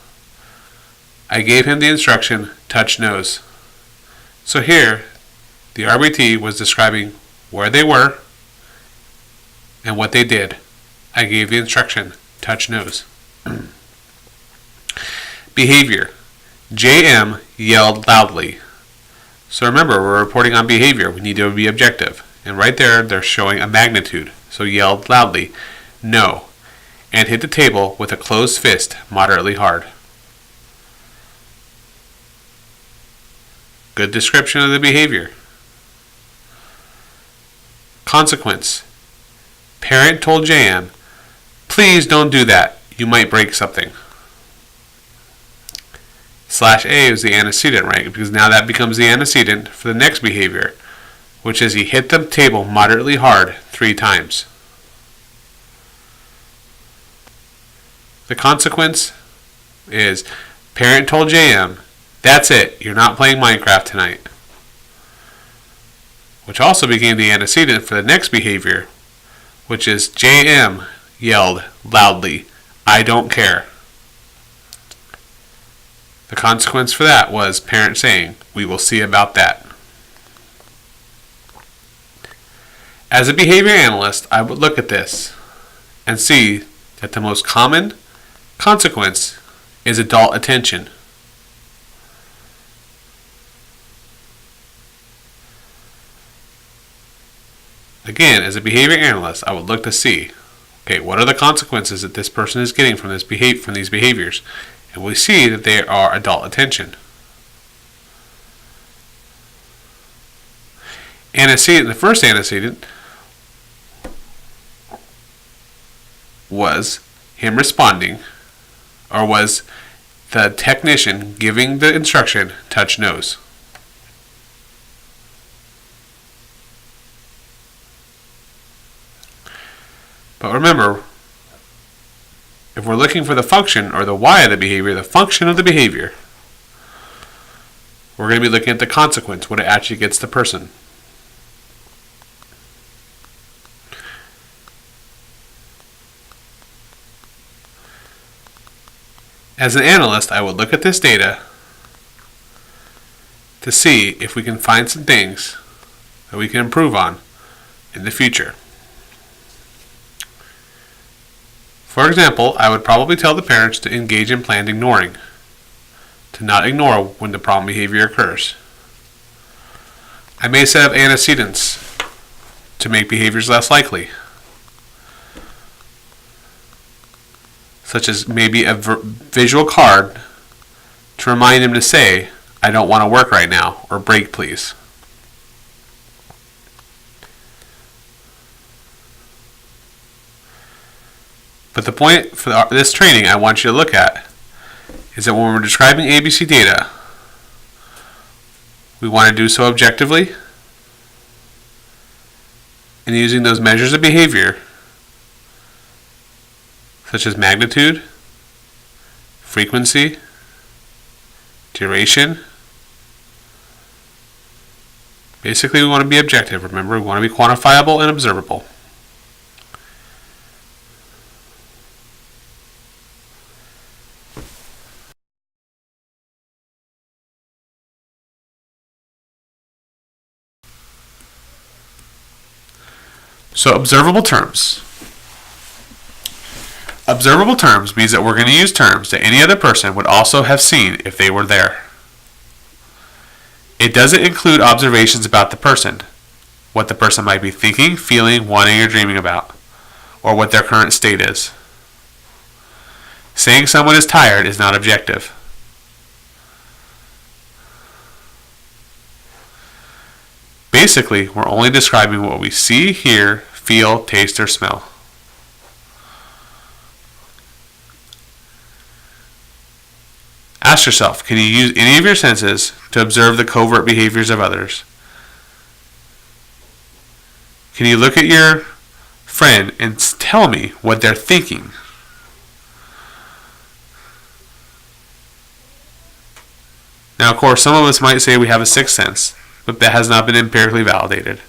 I gave him the instruction, touch nose. So here, the RBT was describing where they were and what they did. I gave the instruction, touch nose. Behavior. JM yelled loudly. So remember, we're reporting on behavior. We need to be objective. And right there, they're showing a magnitude. So yelled loudly, no, and hit the table with a closed fist moderately hard. Good description of the behavior. Consequence. Parent told JM, please don't do that. You might break something. /A is the antecedent, right? Because now that becomes the antecedent for the next behavior, which is he hit the table moderately hard 3 times. The consequence is parent told JM, that's it, you're not playing Minecraft tonight. Which also became the antecedent for the next behavior, which is JM yelled loudly, I don't care. The consequence for that was parent saying, we will see about that. As a behavior analyst, I would look at this and see that the most common consequence is adult attention. Again, as a behavior analyst, I would look to see, okay, what are the consequences that this person is getting from these behaviors? And we see that they are adult attention. Antecedent, the first antecedent was him responding, or was the technician giving the instruction, touch nose. But remember, if we're looking for the function or the why of the behavior, the function of the behavior, we're going to be looking at the consequence, what it actually gets the person. As an analyst, I would look at this data to see if we can find some things that we can improve on in the future. For example, I would probably tell the parents to engage in planned ignoring, to not ignore when the problem behavior occurs. I may set up antecedents to make behaviors less likely, such as maybe a visual card to remind him to say, I don't want to work right now, or break please. But the point for this training I want you to look at is that when we're describing ABC data, we want to do so objectively and using those measures of behavior such as magnitude, frequency, duration. Basically, we want to be objective. Remember, we want to be quantifiable and observable. So observable terms. Observable terms means that we're going to use terms that any other person would also have seen if they were there. It doesn't include observations about the person, what the person might be thinking, feeling, wanting, or dreaming about, or what their current state is. Saying someone is tired is not objective. Basically, we're only describing what we see, hear, feel, taste, or smell. Ask yourself, can you use any of your senses to observe the covert behaviors of others? Can you look at your friend and tell me what they're thinking? Now, of course, some of us might say we have a sixth sense, but that has not been empirically validated.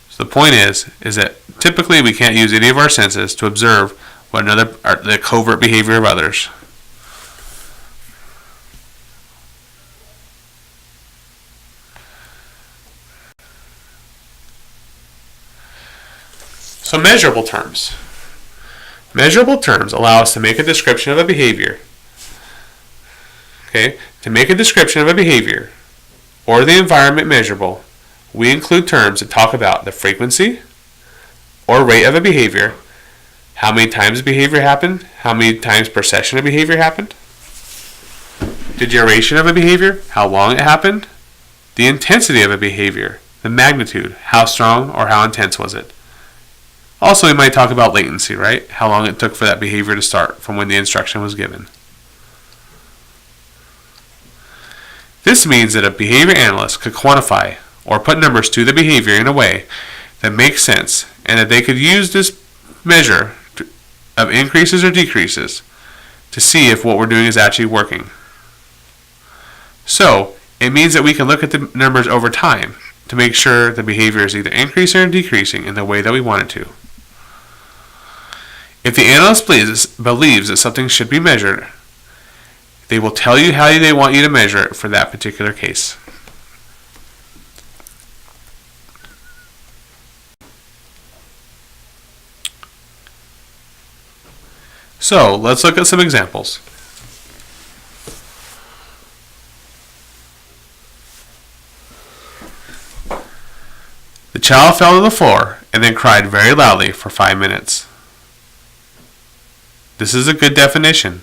So the point is that typically we can't use any of our senses to observe the covert behavior of others. So measurable terms. Measurable terms allow us to make a description of a behavior. Okay? To make a description of a behavior or the environment measurable, we include terms that talk about the frequency or rate of a behavior, how many times a behavior happened, how many times per session a behavior happened, the duration of a behavior, how long it happened, the intensity of a behavior, the magnitude, how strong or how intense was it. Also, we might talk about latency, right? How long it took for that behavior to start from when the instruction was given. This means that a behavior analyst could quantify or put numbers to the behavior in a way that makes sense, and that they could use this measure of increases or decreases to see if what we're doing is actually working. So, it means that we can look at the numbers over time to make sure the behavior is either increasing or decreasing in the way that we want it to. If the analyst believes that something should be measured, they will tell you how they want you to measure it for that particular case. So, let's look at some examples. The child fell to the floor and then cried very loudly for 5 minutes. This is a good definition.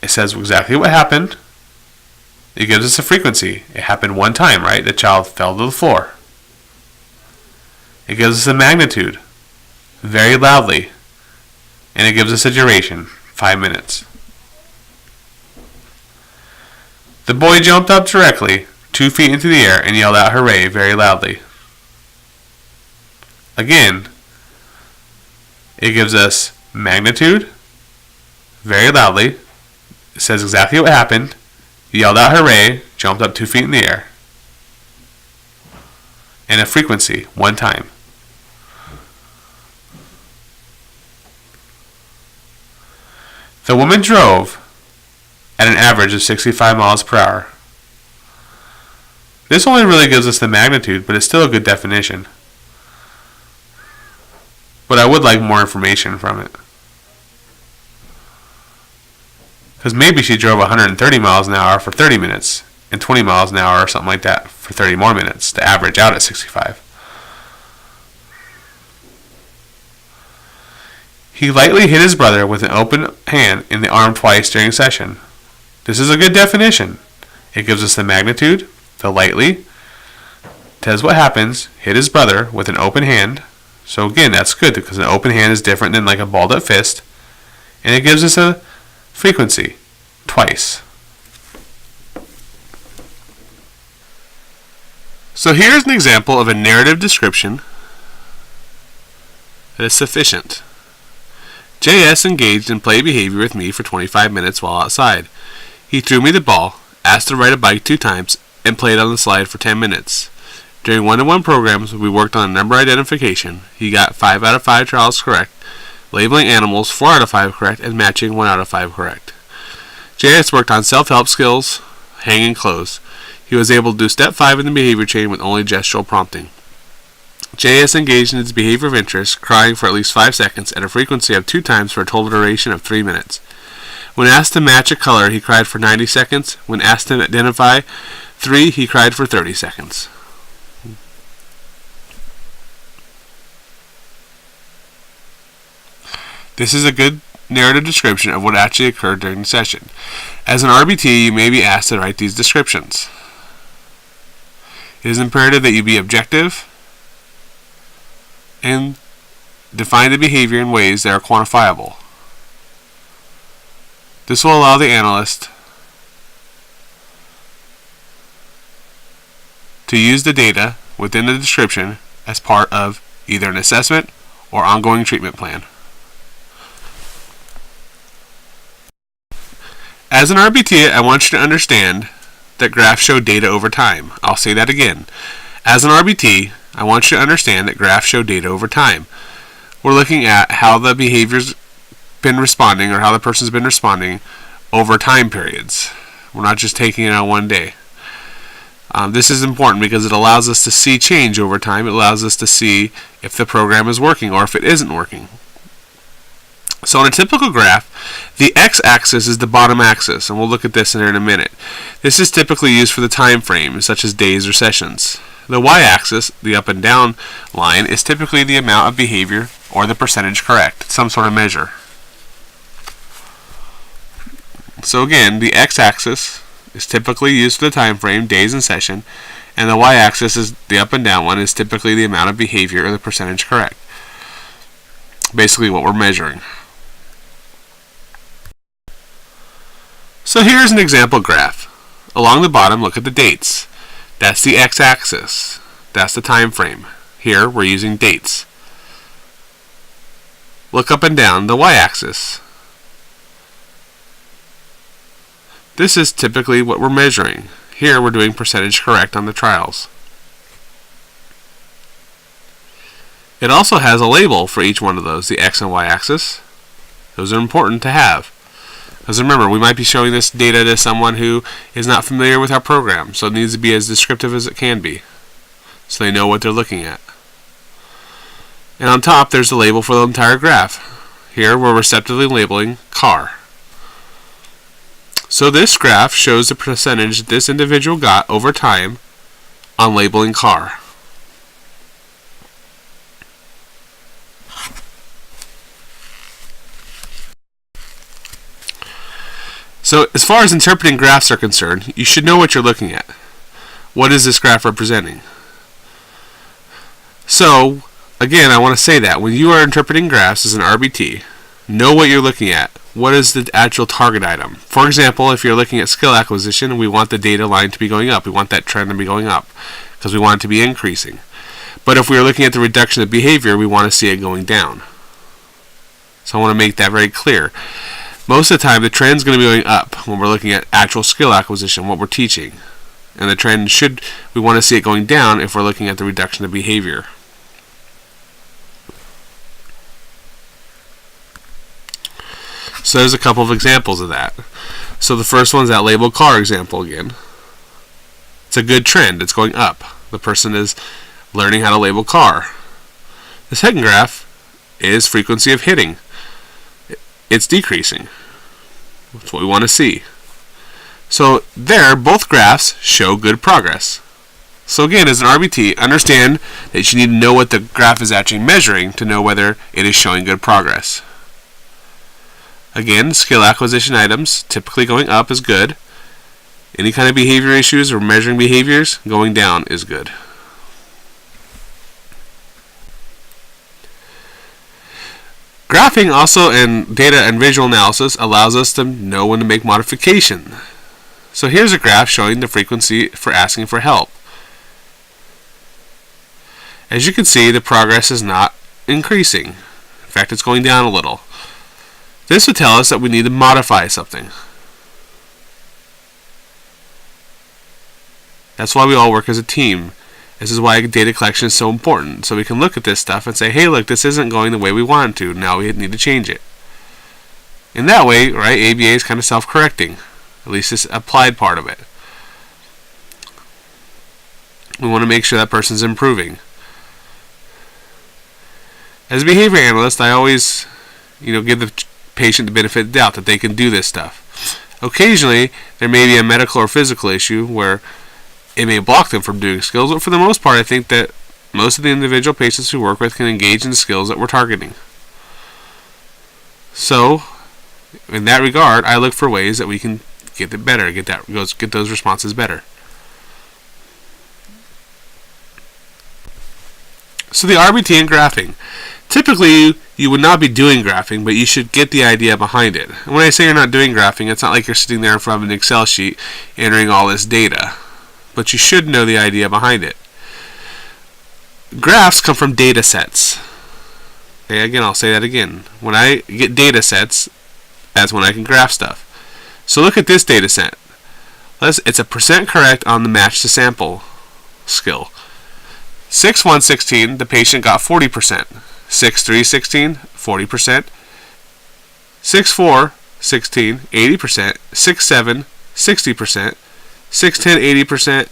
It says exactly what happened. It gives us a frequency. It happened one time, right? The child fell to the floor. It gives us a magnitude, very loudly. And it gives us a duration, 5 minutes. The boy jumped up directly, 2 feet into the air, and yelled out hooray very loudly. Again, it gives us magnitude, very loudly. It says exactly what happened. Yelled out hooray, jumped up 2 feet in the air. And a frequency, one time. The woman drove at an average of 65 miles per hour. This only really gives us the magnitude, but it's still a good definition. But I would like more information from it. Because maybe she drove 130 miles an hour for 30 minutes and 20 miles an hour or something like that for 30 more minutes to average out at 65. He lightly hit his brother with an open hand in the arm twice during session. This is a good definition. It gives us the magnitude, the lightly, tells what happens, hit his brother with an open hand. So again, that's good because an open hand is different than like a balled up fist. And it gives us a frequency, twice. So here's an example of a narrative description that is sufficient. J.S. engaged in play behavior with me for 25 minutes while outside. He threw me the ball, asked to ride a bike 2 times, and played on the slide for 10 minutes. During one-to-one programs, we worked on number identification. He got 5 out of 5 trials correct, labeling animals 4 out of 5 correct, and matching 1 out of 5 correct. J.S. worked on self-help skills, hanging clothes. He was able to do step 5 in the behavior chain with only gestural prompting. J.S. engaged in his behavior of interest, crying for at least 5 seconds at a frequency of 2 times for a total duration of 3 minutes. When asked to match a color, he cried for 90 seconds. When asked to identify 3, he cried for 30 seconds. This is a good narrative description of what actually occurred during the session. As an RBT, you may be asked to write these descriptions. It is imperative that you be objective and define the behavior in ways that are quantifiable. This will allow the analyst to use the data within the description as part of either an assessment or ongoing treatment plan. As an RBT, I want you to understand that graphs show data over time. I'll say that again. As an RBT, I want you to understand that graphs show data over time. We're looking at how the behavior's been responding, or how the person's been responding over time periods. We're not just taking it on one day. This is important because it allows us to see change over time. It allows us to see if the program is working or if it isn't working. So in a typical graph, the x-axis is the bottom axis, and we'll look at this in a minute. This is typically used for the time frame, such as days or sessions. The y-axis, the up and down line, is typically the amount of behavior or the percentage correct, some sort of measure. So again, the x-axis is typically used for the time frame, days and session, and the y-axis, is the up and down one, is typically the amount of behavior or the percentage correct. Basically what we're measuring. So here's an example graph. Along the bottom, look at the dates. That's the x-axis. That's the time frame. Here, we're using dates. Look up and down the y-axis. This is typically what we're measuring. Here, we're doing percentage correct on the trials. It also has a label for each one of those, the x and y-axis. Those are important to have. Because remember, we might be showing this data to someone who is not familiar with our program, so it needs to be as descriptive as it can be, so they know what they're looking at. And on top, there's the label for the entire graph. Here, we're receptively labeling car. So this graph shows the percentage that this individual got over time on labeling car. So as far as interpreting graphs are concerned, you should know what you're looking at. What is this graph representing? So, again, I want to say that when you are interpreting graphs as an RBT, know what you're looking at. What is the actual target item? For example, if you're looking at skill acquisition, we want the data line to be going up. We want that trend to be going up because we want it to be increasing. But if we are looking at the reduction of behavior, we want to see it going down. So I want to make that very clear. Most of the time, the trend is going to be going up when we're looking at actual skill acquisition, what we're teaching. And the trend we want to see it going down if we're looking at the reduction of behavior. So there's a couple of examples of that. So the first one's that labeled car example again. It's a good trend. It's going up. The person is learning how to label car. The second graph is frequency of hitting. It's decreasing. That's what we want to see. So there, both graphs show good progress. So again, as an RBT, understand that you need to know what the graph is actually measuring to know whether it is showing good progress. Again, skill acquisition items typically going up is good. Any kind of behavior issues or measuring behaviors, going down is good. Graphing also and data and visual analysis allows us to know when to make modification. So here's a graph showing the frequency for asking for help. As you can see, the progress is not increasing. In fact, it's going down a little. This would tell us that we need to modify something. That's why we all work as a team. This is why data collection is so important. So we can look at this stuff and say, hey, look, this isn't going the way we want it to. Now we need to change it. In that way, right, ABA is kind of self-correcting. At least this applied part of it. We want to make sure that person's improving. As a behavior analyst, I always, give the patient the benefit of the doubt that they can do this stuff. Occasionally, there may be a medical or physical issue where it may block them from doing skills, but for the most part, I think that most of the individual patients we work with can engage in the skills that we're targeting. So, in that regard, I look for ways that we can get it better, get those responses better. So the RBT and graphing. Typically, you would not be doing graphing, but you should get the idea behind it. And when I say you're not doing graphing, it's not like you're sitting there in front of an Excel sheet entering all this data. But you should know the idea behind it. Graphs come from data sets. Okay, again, I'll say that again. When I get data sets, that's when I can graph stuff. So look at this data set. It's a percent correct on the match to sample skill. 6-1-16, the patient got 40%. 6-3-16, 40%. 6-4-16, 80%. 6-7, 60%. 6-10, 80%.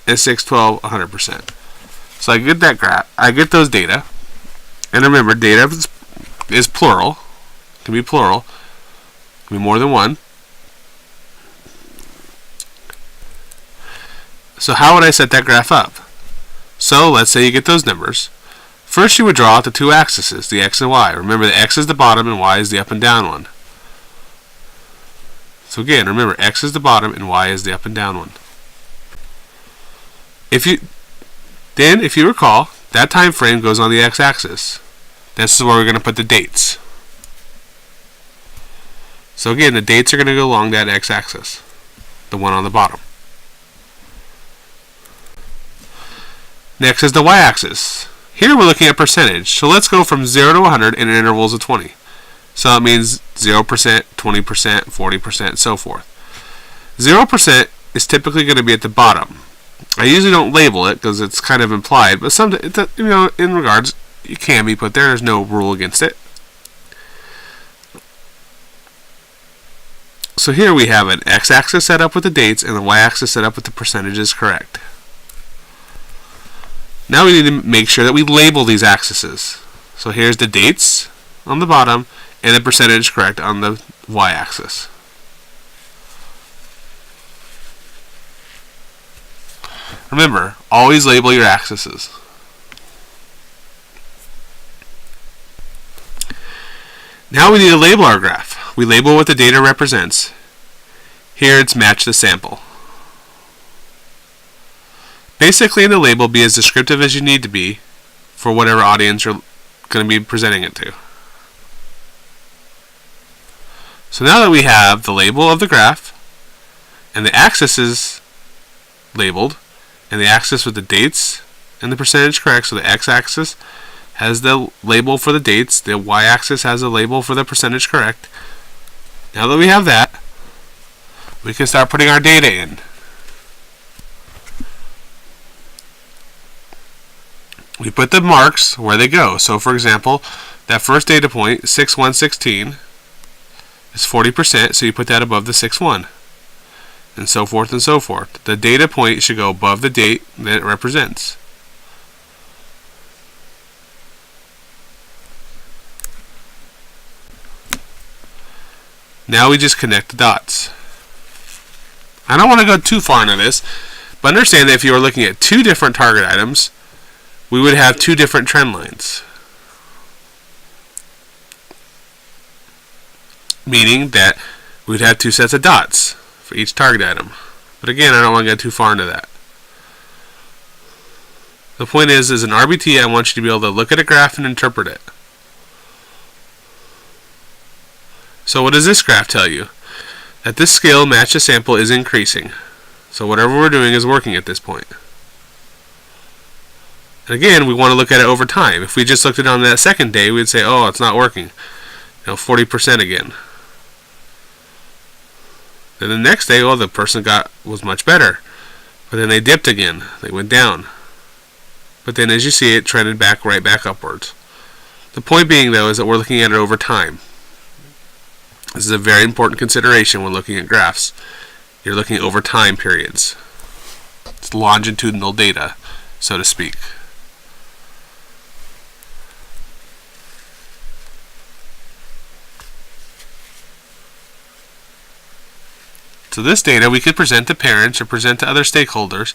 And 6-12, 100%. So I get that graph. I get those data. And remember, data is plural. It can be plural. It can be more than one. So how would I set that graph up? So let's say you get those numbers. First you would draw out the two axes, the x and y. Remember, the x is the bottom and y is the up and down one. So again, remember, x is the bottom and y is the up and down one. If you recall, that time frame goes on the x-axis. This is where we're going to put the dates. So again, the dates are going to go along that x-axis, the one on the bottom. Next is the y-axis. Here we're looking at percentage. So let's go from 0 to 100 in intervals of 20. So it means 0%, 20%, 40%, and so forth. 0% is typically going to be at the bottom. I usually don't label it because it's kind of implied, but in regards, it can be put there. There's no rule against it. So here we have an x-axis set up with the dates and the y-axis set up with the percentages correct. Now we need to make sure that we label these axes. So here's the dates on the bottom and the percentage correct on the y-axis. Remember, always label your axes. Now we need to label our graph. We label what the data represents. Here it's match the sample. Basically, in the label, be as descriptive as you need to be for whatever audience you're going to be presenting it to. So now that we have the label of the graph and the axis is labeled and the axis with the dates and the percentage correct, so the x-axis has the label for the dates, the y-axis has a label for the percentage correct. Now that we have that, we can start putting our data in. We put the marks where they go. So for example, that first data point, 6-1-16, is 40%, so you put that above the 6-1, and so forth and so forth. The data point should go above the date that it represents. Now we just connect the dots. I don't want to go too far into this, but understand that if you are looking at two different target items, we would have two different trend lines. Meaning that we'd have two sets of dots for each target item. But again, I don't want to get too far into that. The point is, as an RBT, I want you to be able to look at a graph and interpret it. So what does this graph tell you? That this scale match to sample is increasing. So whatever we're doing is working at this point. And again, we want to look at it over time. If we just looked at it on that second day, we'd say, oh, it's not working. 40% again. Then the next day, the person was much better. But then they dipped again. They went down. But then as you see, it trended right back upwards. The point being, though, is that we're looking at it over time. This is a very important consideration when looking at graphs. You're looking over time periods. It's longitudinal data. so to speak. So this data we could present to parents or present to other stakeholders,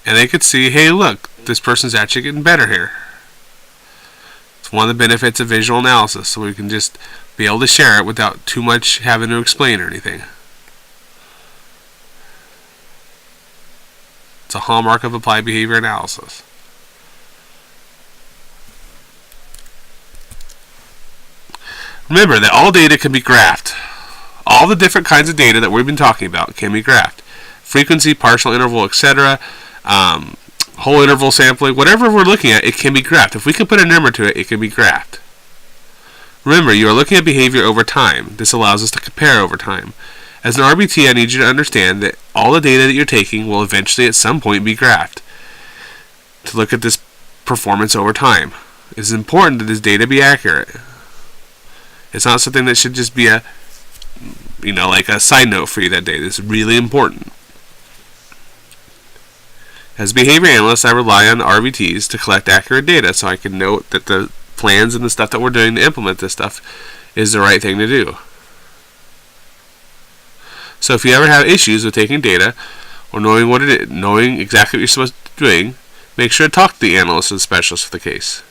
and they could see, hey, look, this person's actually getting better here. It's one of the benefits of visual analysis, so we can just be able to share it without too much having to explain or anything. It's a hallmark of applied behavior analysis. Remember that all data can be graphed. All the different kinds of data that we've been talking about can be graphed. Frequency, partial interval, etc., whole interval sampling, whatever we're looking at, it can be graphed. If we can put a number to it, it can be graphed. Remember, you are looking at behavior over time. This allows us to compare over time. As an RBT, I need you to understand that all the data that you're taking will eventually at some point be graphed to look at this performance over time. It is important that this data be accurate. It's not something that should just be a, like a side note for you that day. This is really important. As a behavior analyst, I rely on RBTs to collect accurate data so I can note that the plans and the stuff that we're doing to implement this stuff is the right thing to do. So if you ever have issues with taking data or knowing what it is, knowing exactly what you're supposed to be doing, make sure to talk to the analyst or the specialist for the case.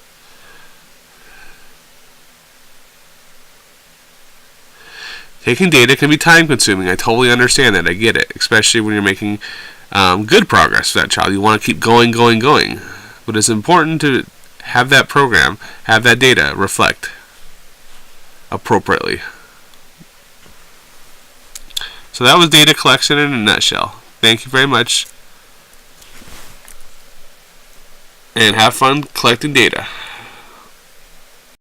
Taking data can be time consuming. I totally understand that. I get it, especially when you're making good progress with that child. You want to keep going. But it's important to have that program, have that data reflect appropriately. So that was data collection in a nutshell. Thank you very much. And have fun collecting data.